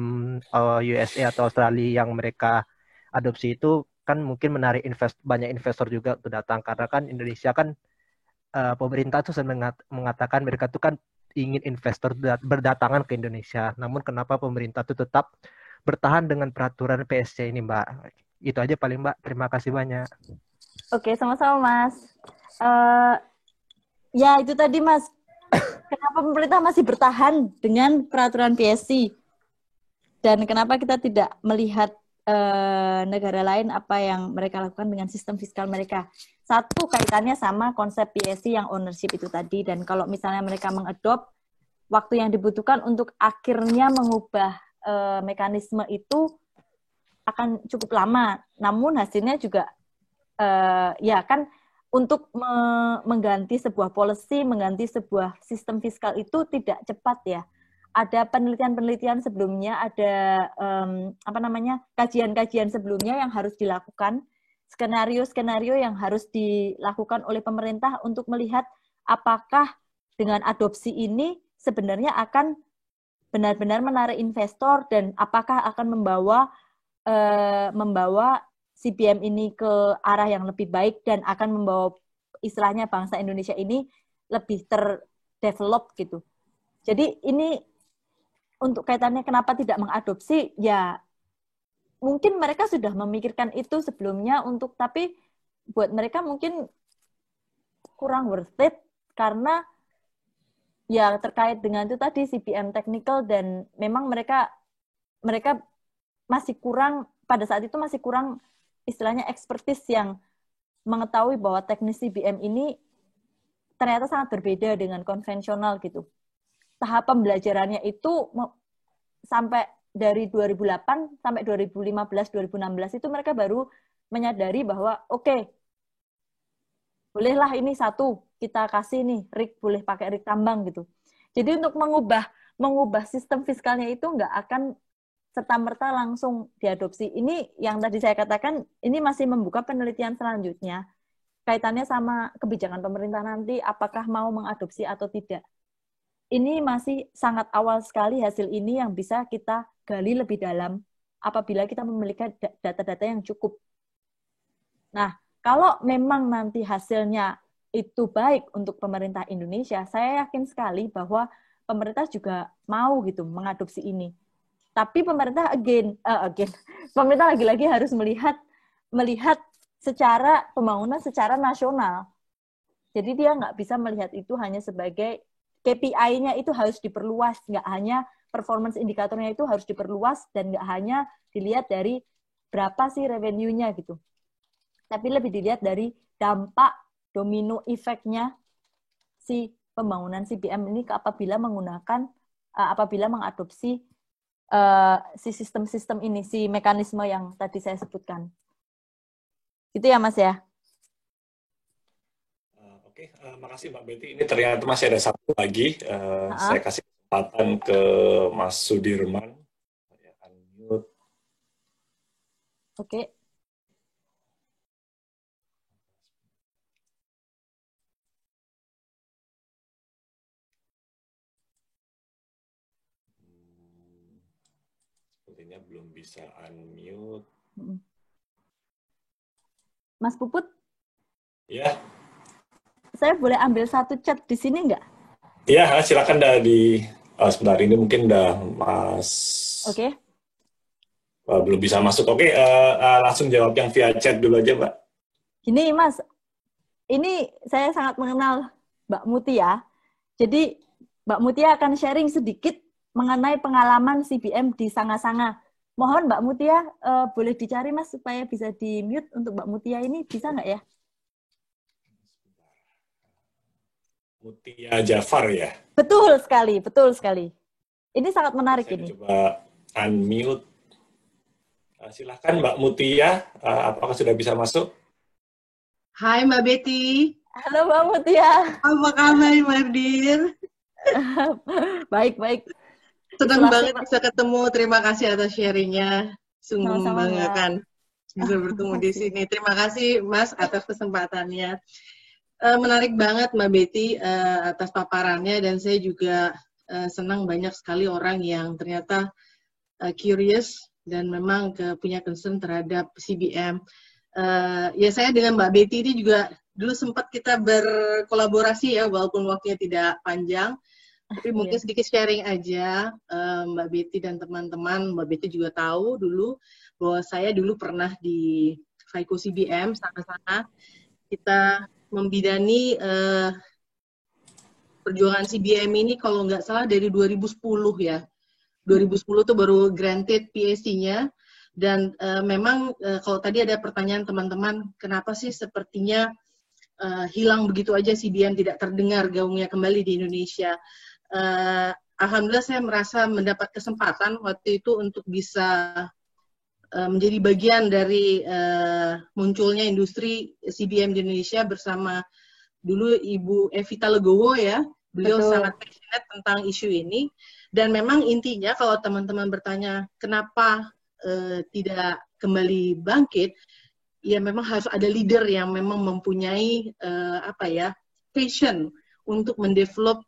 USA atau Australia yang mereka adopsi itu, kan mungkin menarik banyak investor juga untuk datang, karena kan Indonesia kan pemerintah tuh mengatakan mereka tuh kan ingin investor berdatangan ke Indonesia. Namun kenapa pemerintah tuh tetap bertahan dengan peraturan PSC ini, Mbak? Itu aja paling, Mbak. Terima kasih banyak. Oke, sama-sama Mas. Ya itu tadi Mas, kenapa pemerintah masih bertahan dengan peraturan PSC? Dan kenapa kita tidak melihat negara lain apa yang mereka lakukan dengan sistem fiskal mereka? Satu, kaitannya sama konsep PSC yang ownership itu tadi, dan kalau misalnya mereka mengadopt, waktu yang dibutuhkan untuk akhirnya mengubah mekanisme itu akan cukup lama. Namun hasilnya juga ya kan, untuk mengganti sebuah policy, mengganti sebuah sistem fiskal itu tidak cepat ya. Ada penelitian-penelitian sebelumnya, ada kajian-kajian sebelumnya yang harus dilakukan, skenario-skenario yang harus dilakukan oleh pemerintah untuk melihat apakah dengan adopsi ini sebenarnya akan benar-benar menarik investor, dan apakah akan membawa CBM ini ke arah yang lebih baik dan akan membawa istilahnya bangsa Indonesia ini lebih terdevelop gitu. Jadi ini untuk kaitannya kenapa tidak mengadopsi, ya mungkin mereka sudah memikirkan itu sebelumnya tapi buat mereka mungkin kurang worth it, karena ya terkait dengan itu tadi CBM technical, dan memang mereka masih kurang, pada saat itu masih kurang istilahnya expertise yang mengetahui bahwa teknik CBM ini ternyata sangat berbeda dengan konvensional gitu. Tahap pembelajarannya itu sampai dari 2008 sampai 2015-2016 itu mereka baru menyadari bahwa oke, bolehlah ini satu kita kasih nih rig, boleh pakai rig tambang gitu. Jadi untuk mengubah sistem fiskalnya itu nggak akan serta-merta langsung diadopsi. Ini yang tadi saya katakan, ini masih membuka penelitian selanjutnya. Kaitannya sama kebijakan pemerintah nanti, apakah mau mengadopsi atau tidak. Ini masih sangat awal sekali hasil ini yang bisa kita gali lebih dalam apabila kita memiliki data-data yang cukup. Nah, kalau memang nanti hasilnya itu baik untuk pemerintah Indonesia, saya yakin sekali bahwa pemerintah juga mau gitu mengadopsi ini. Tapi pemerintah pemerintah lagi-lagi harus melihat secara pembangunan secara nasional. Jadi dia nggak bisa melihat itu hanya sebagai KPI-nya itu harus diperluas, nggak hanya performance indikatornya itu harus diperluas dan nggak hanya dilihat dari berapa sih revenue-nya gitu. Tapi lebih dilihat dari dampak domino efeknya si pembangunan CBM ini apabila mengadopsi si sistem-sistem ini, si mekanisme yang tadi saya sebutkan. Itu ya Mas ya. Oke, makasih Mbak Betty. Ini ternyata masih ada satu lagi. Saya kasih kesempatan ke Mas Sudirman. Saya unmute. Oke. Sepertinya belum bisa unmute. Mas Puput? Ya. Saya boleh ambil satu chat di sini nggak? Iya, silakan sebentar ini mungkin Mas. Oke. Belum bisa masuk. Oke, langsung jawab yang via chat dulu aja, Mbak. Gini Mas, ini saya sangat mengenal Mbak Mutia. Jadi Mbak Mutia akan sharing sedikit mengenai pengalaman CBM di Sanga-Sanga. Mohon Mbak Mutia boleh dicari Mas supaya bisa di-mute untuk Mbak Mutia ini, bisa nggak ya? Mutia Jafar ya? Betul sekali, betul sekali. Ini sangat menarik ini. Coba unmute. Silahkan Mbak Mutia, apakah sudah bisa masuk? Hai Mbak Betty. Halo Mbak Mutia. Apa kabar Mbak Dir? Baik. Senang banget bisa ketemu. Terima kasih atas sharingnya. Sungguh membanggakan bisa bertemu di sini. Terima kasih Mas atas kesempatannya. Menarik banget Mbak Betty atas paparannya, dan saya juga senang banyak sekali orang yang ternyata curious dan memang punya concern terhadap CBM. Ya saya dengan Mbak Betty ini juga dulu sempat kita berkolaborasi ya, walaupun waktunya tidak panjang. Tapi mungkin sedikit sharing aja, Mbak Betty dan teman-teman. Mbak Betty juga tahu dulu bahwa saya dulu pernah di FICO CBM, sana-sana kita membidani perjuangan CBM ini kalau nggak salah dari 2010 ya. 2010 tuh baru granted PhD-nya. Dan memang kalau tadi ada pertanyaan teman-teman, kenapa sih sepertinya hilang begitu aja CBM, tidak terdengar gaungnya kembali di Indonesia. Alhamdulillah saya merasa mendapat kesempatan waktu itu untuk bisa menjadi bagian dari munculnya industri CBM di Indonesia bersama dulu Ibu Evita Legowo ya. Beliau sangat passionate tentang isu ini. Dan memang intinya kalau teman-teman bertanya kenapa tidak kembali bangkit, ya memang harus ada leader yang memang mempunyai passion untuk mendevelop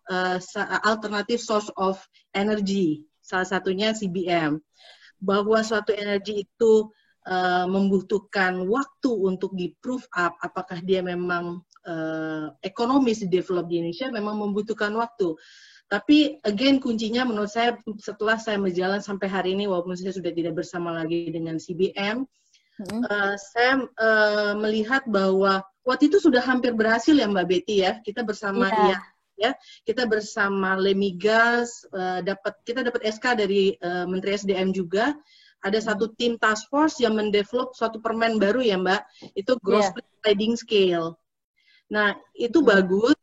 alternative source of energy, salah satunya CBM. Bahwa suatu energi itu membutuhkan waktu untuk di-prove up, apakah dia memang ekonomis di-develop di Indonesia, memang membutuhkan waktu. Tapi again kuncinya menurut saya setelah saya berjalan sampai hari ini, walaupun saya sudah tidak bersama lagi dengan CBM, saya melihat bahwa waktu itu sudah hampir berhasil ya Mbak Betty ya, kita bersama ya. Kita bersama Lemigas kita dapat SK dari Menteri SDM juga. Ada satu tim task force yang mendevelop suatu permen baru ya Mbak. Itu gross split sliding scale. Nah, itu bagus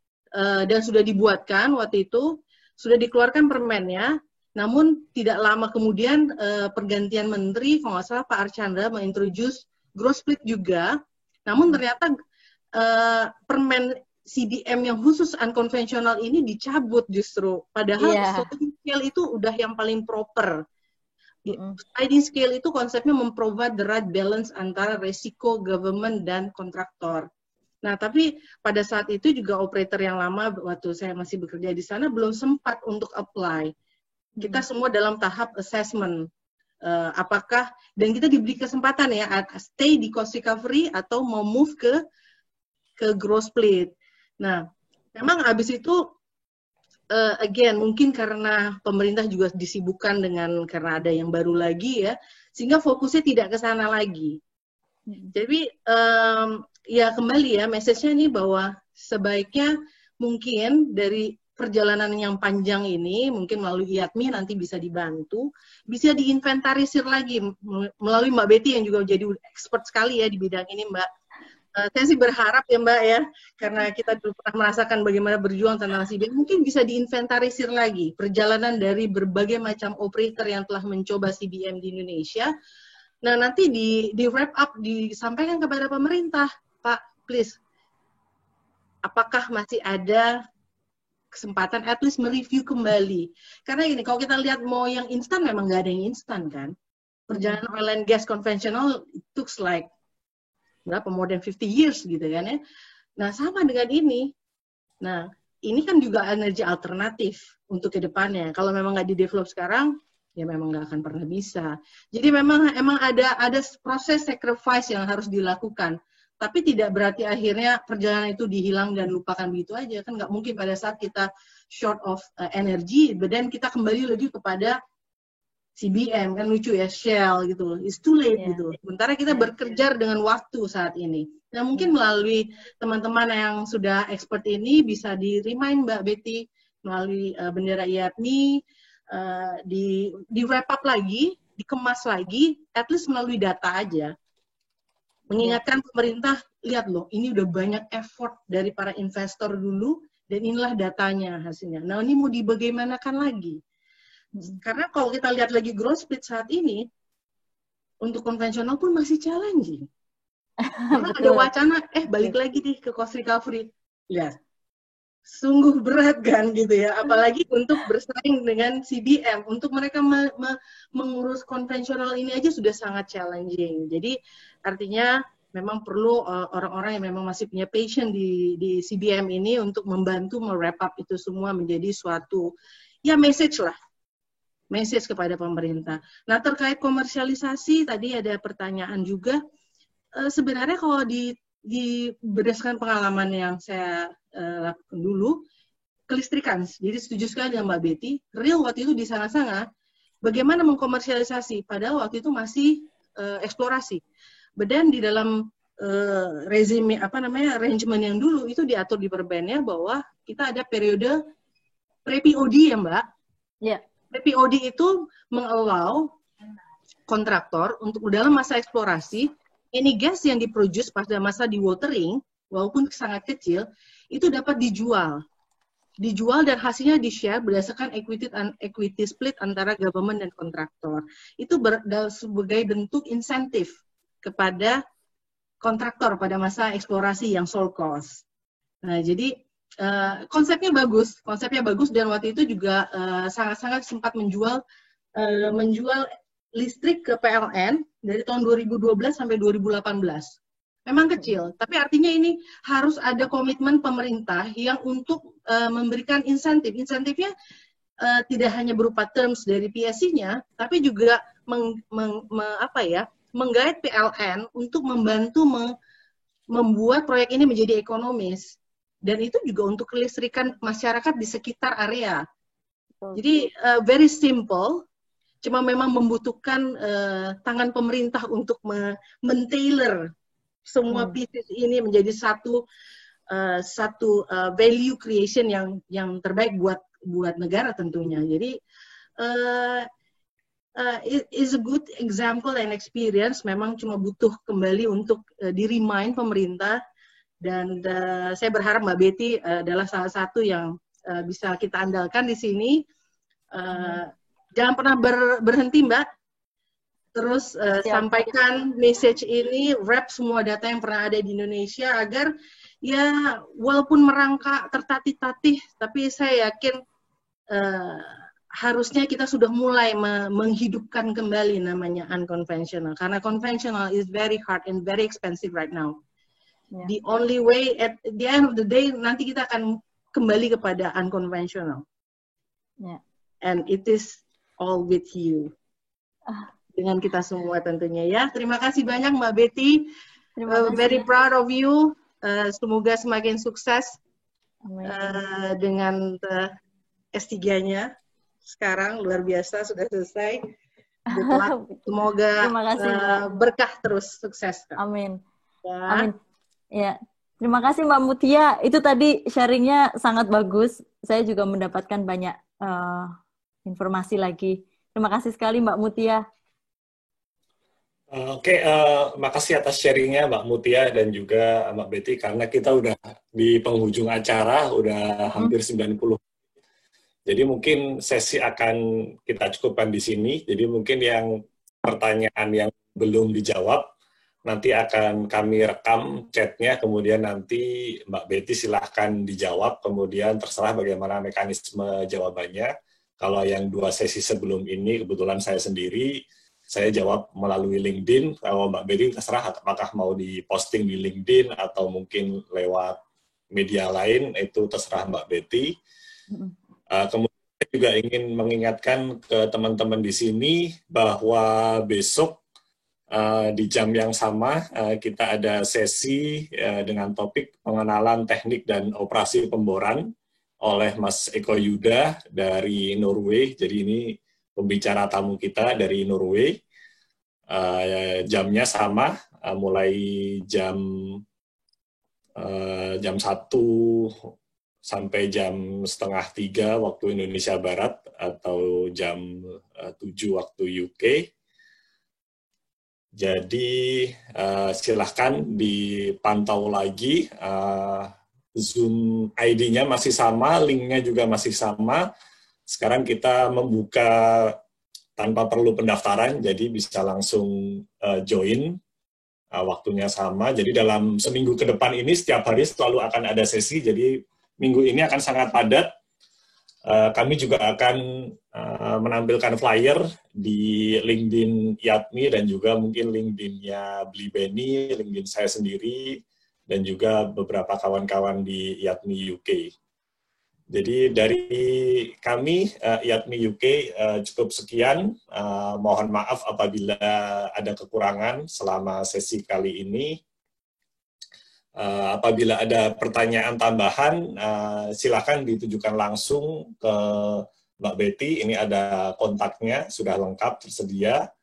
dan sudah dibuatkan waktu itu, sudah dikeluarkan permennya. Namun tidak lama kemudian pergantian menteri, kalau nggak salah Pak Archandra mengintroduce gross split juga. Namun ternyata permen CBM yang khusus unkonvensional ini dicabut justru. Padahal sliding scale itu udah yang paling proper. Sliding scale itu konsepnya memprovide the right balance antara resiko government dan kontraktor. Nah, tapi pada saat itu juga operator yang lama waktu saya masih bekerja di sana belum sempat untuk apply. Kita semua dalam tahap assessment. Apakah, dan kita diberi kesempatan ya, stay di cost recovery atau mau move ke gross split. Nah, memang habis itu, again, mungkin karena pemerintah juga disibukkan dengan, karena ada yang baru lagi ya, sehingga fokusnya tidak ke sana lagi. Jadi, ya kembali ya, message-nya ini bahwa sebaiknya mungkin dari perjalanan yang panjang ini, mungkin melalui IATMI nanti bisa dibantu, bisa diinventarisir lagi melalui Mbak Betty yang juga jadi expert sekali ya di bidang ini Mbak. Saya sih berharap ya Mbak ya, karena kita dulu pernah merasakan bagaimana berjuang tentang CBM, mungkin bisa diinventarisir lagi perjalanan dari berbagai macam operator yang telah mencoba CBM di Indonesia. Nah nanti di wrap up, disampaikan kepada pemerintah, Pak, please, apakah masih ada kesempatan at least mereview kembali. Karena ini, kalau kita lihat mau yang instan, memang nggak ada yang instan kan. Perjalanan oil and gas konvensional, it took like berapa, more than 50 years gitu kan ya. Nah, sama dengan ini. Nah, ini kan juga energi alternatif untuk ke depannya. Kalau memang nggak di-develop sekarang, ya memang nggak akan pernah bisa. Jadi memang ada proses sacrifice yang harus dilakukan. Tapi tidak berarti akhirnya perjalanan itu dihilang dan lupakan begitu aja. Kan nggak mungkin pada saat kita short of energy, dan kita kembali lagi kepada CBM, kan lucu ya, Shell gitu. It's too late gitu. Sementara kita bekerja dengan waktu saat ini. Nah mungkin melalui teman-teman yang sudah expert ini bisa di-remind Mbak Betty melalui bendera IATMI, di wrap up lagi, dikemas lagi, at least melalui data aja. Mengingatkan pemerintah, lihat loh, ini udah banyak effort dari para investor dulu, dan inilah datanya hasilnya. Nah, ini mau dibagaimanakan lagi? Karena kalau kita lihat lagi growth split saat ini, untuk konvensional pun masih challenging. Karena ada wacana, balik lagi nih ke cost recovery. Lihat, sungguh berat kan gitu ya, apalagi untuk bersaing dengan CBM. Untuk mereka mengurus konvensional ini aja sudah sangat challenging. Jadi artinya memang perlu orang-orang yang memang masih punya passion di CBM ini untuk membantu me-wrap up itu semua menjadi suatu ya message lah. Message kepada pemerintah. Nah, terkait komersialisasi, tadi ada pertanyaan juga. Sebenarnya kalau berdasarkan pengalaman yang saya lakukan dulu, kelistrikan. Jadi setuju sekali dengan Mbak Betty, real waktu itu di sana-sana, bagaimana mengkomersialisasi, padahal waktu itu masih eksplorasi. Dan di dalam rezim arrangement yang dulu itu diatur di perbennya bahwa kita ada periode pre-POD ya Mbak. Iya. Pre-POD itu mengallow kontraktor untuk dalam masa eksplorasi, ini gas yang diproduce pada masa dewatering, walaupun sangat kecil, itu dapat dijual. Dijual dan hasilnya di-share berdasarkan equity split antara government dan kontraktor. Itu sebagai bentuk insentif kepada kontraktor pada masa eksplorasi yang sole cost. Nah, jadi konsepnya bagus dan waktu itu juga sangat-sangat sempat menjual listrik ke PLN dari tahun 2012 sampai 2018. Memang kecil, tapi artinya ini harus ada komitmen pemerintah yang untuk memberikan insentif. Insentifnya tidak hanya berupa terms dari PSC-nya, tapi juga menggait PLN untuk membantu membuat proyek ini menjadi ekonomis. Dan itu juga untuk kelistrikan masyarakat di sekitar area. Jadi very simple, cuma memang membutuhkan tangan pemerintah untuk men-tailor semua pieces ini menjadi satu satu value creation yang terbaik buat negara tentunya. Jadi it is a good example and experience. Memang cuma butuh kembali untuk di-remind pemerintah, dan saya berharap Mbak Betty adalah salah satu yang bisa kita andalkan di sini. Jangan pernah berhenti, Mbak. Terus sampaikan message ini, wrap semua data yang pernah ada di Indonesia agar ya walaupun merangkak tertatih-tatih, tapi saya yakin harusnya kita sudah mulai menghidupkan kembali namanya unconventional, karena conventional is very hard and very expensive right now. The only way at the end of the day nanti kita akan kembali kepada unconventional. And it is all with you. Dengan kita semua tentunya ya. Terima kasih banyak Mbak Betty. Very proud of you. Semoga semakin sukses dengan S3-nya. Sekarang luar biasa sudah selesai. Semoga berkah terus, sukses. Amin. Ya. Amin. Ya. Terima kasih Mbak Mutia. Itu tadi sharingnya sangat bagus. Saya juga mendapatkan banyak informasi lagi. Terima kasih sekali Mbak Mutia. Oke, makasih atas sharingnya Mbak Mutia dan juga Mbak Betty, karena kita udah di penghujung acara, udah hampir 90. Jadi mungkin sesi akan kita cukupkan di sini. Jadi mungkin yang pertanyaan yang belum dijawab, nanti akan kami rekam chatnya, kemudian nanti Mbak Betty silahkan dijawab, kemudian terserah bagaimana mekanisme jawabannya. Kalau yang 2 sesi sebelum ini, kebetulan saya sendiri, saya jawab melalui LinkedIn. Kalau Mbak Betty terserah apakah mau diposting di LinkedIn atau mungkin lewat media lain, itu terserah Mbak Betty. Kemudian saya juga ingin mengingatkan ke teman-teman di sini bahwa besok di jam yang sama kita ada sesi dengan topik pengenalan teknik dan operasi pemboran oleh Mas Eko Yuda dari Norway. Jadi ini pembicara tamu kita dari Norway. Jamnya sama, mulai jam 1 sampai jam 2:30 waktu Indonesia Barat atau jam 7 waktu UK. Jadi silahkan dipantau lagi. Zoom ID-nya masih sama, link-nya juga masih sama. Sekarang kita membuka tanpa perlu pendaftaran, jadi bisa langsung join, waktunya sama. Jadi dalam seminggu ke depan ini, setiap hari selalu akan ada sesi, jadi minggu ini akan sangat padat. Kami juga akan menampilkan flyer di LinkedIn IATMI dan juga mungkin LinkedIn-nya Bli Beni, LinkedIn saya sendiri, dan juga beberapa kawan-kawan di IATMI UK. Jadi dari kami, IATMI UK, cukup sekian. Mohon maaf apabila ada kekurangan selama sesi kali ini. Apabila ada pertanyaan tambahan, silakan ditujukan langsung ke Mbak Betty. Ini ada kontaknya, sudah lengkap, tersedia.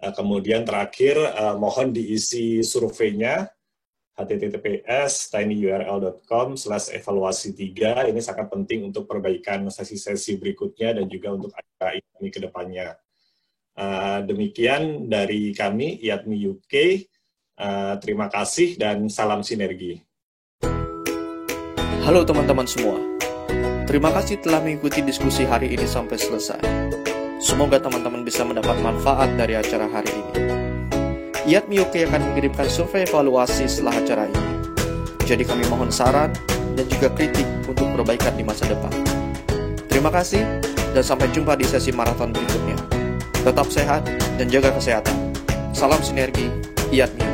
Kemudian terakhir, mohon diisi surveinya, https://tinyurl.com/evaluasi3. Ini sangat penting untuk perbaikan sesi-sesi berikutnya dan juga untuk acara IATMI ke depannya. Demikian dari kami, IATMI UK. Terima kasih dan salam sinergi. Halo teman-teman semua. Terima kasih telah mengikuti diskusi hari ini sampai selesai. Semoga teman-teman bisa mendapat manfaat dari acara hari ini. IATMI UK akan mengirimkan survei evaluasi setelah acara ini. Jadi kami mohon saran dan juga kritik untuk perbaikan di masa depan. Terima kasih dan sampai jumpa di sesi maraton berikutnya. Tetap sehat dan jaga kesehatan. Salam sinergi, IATMI.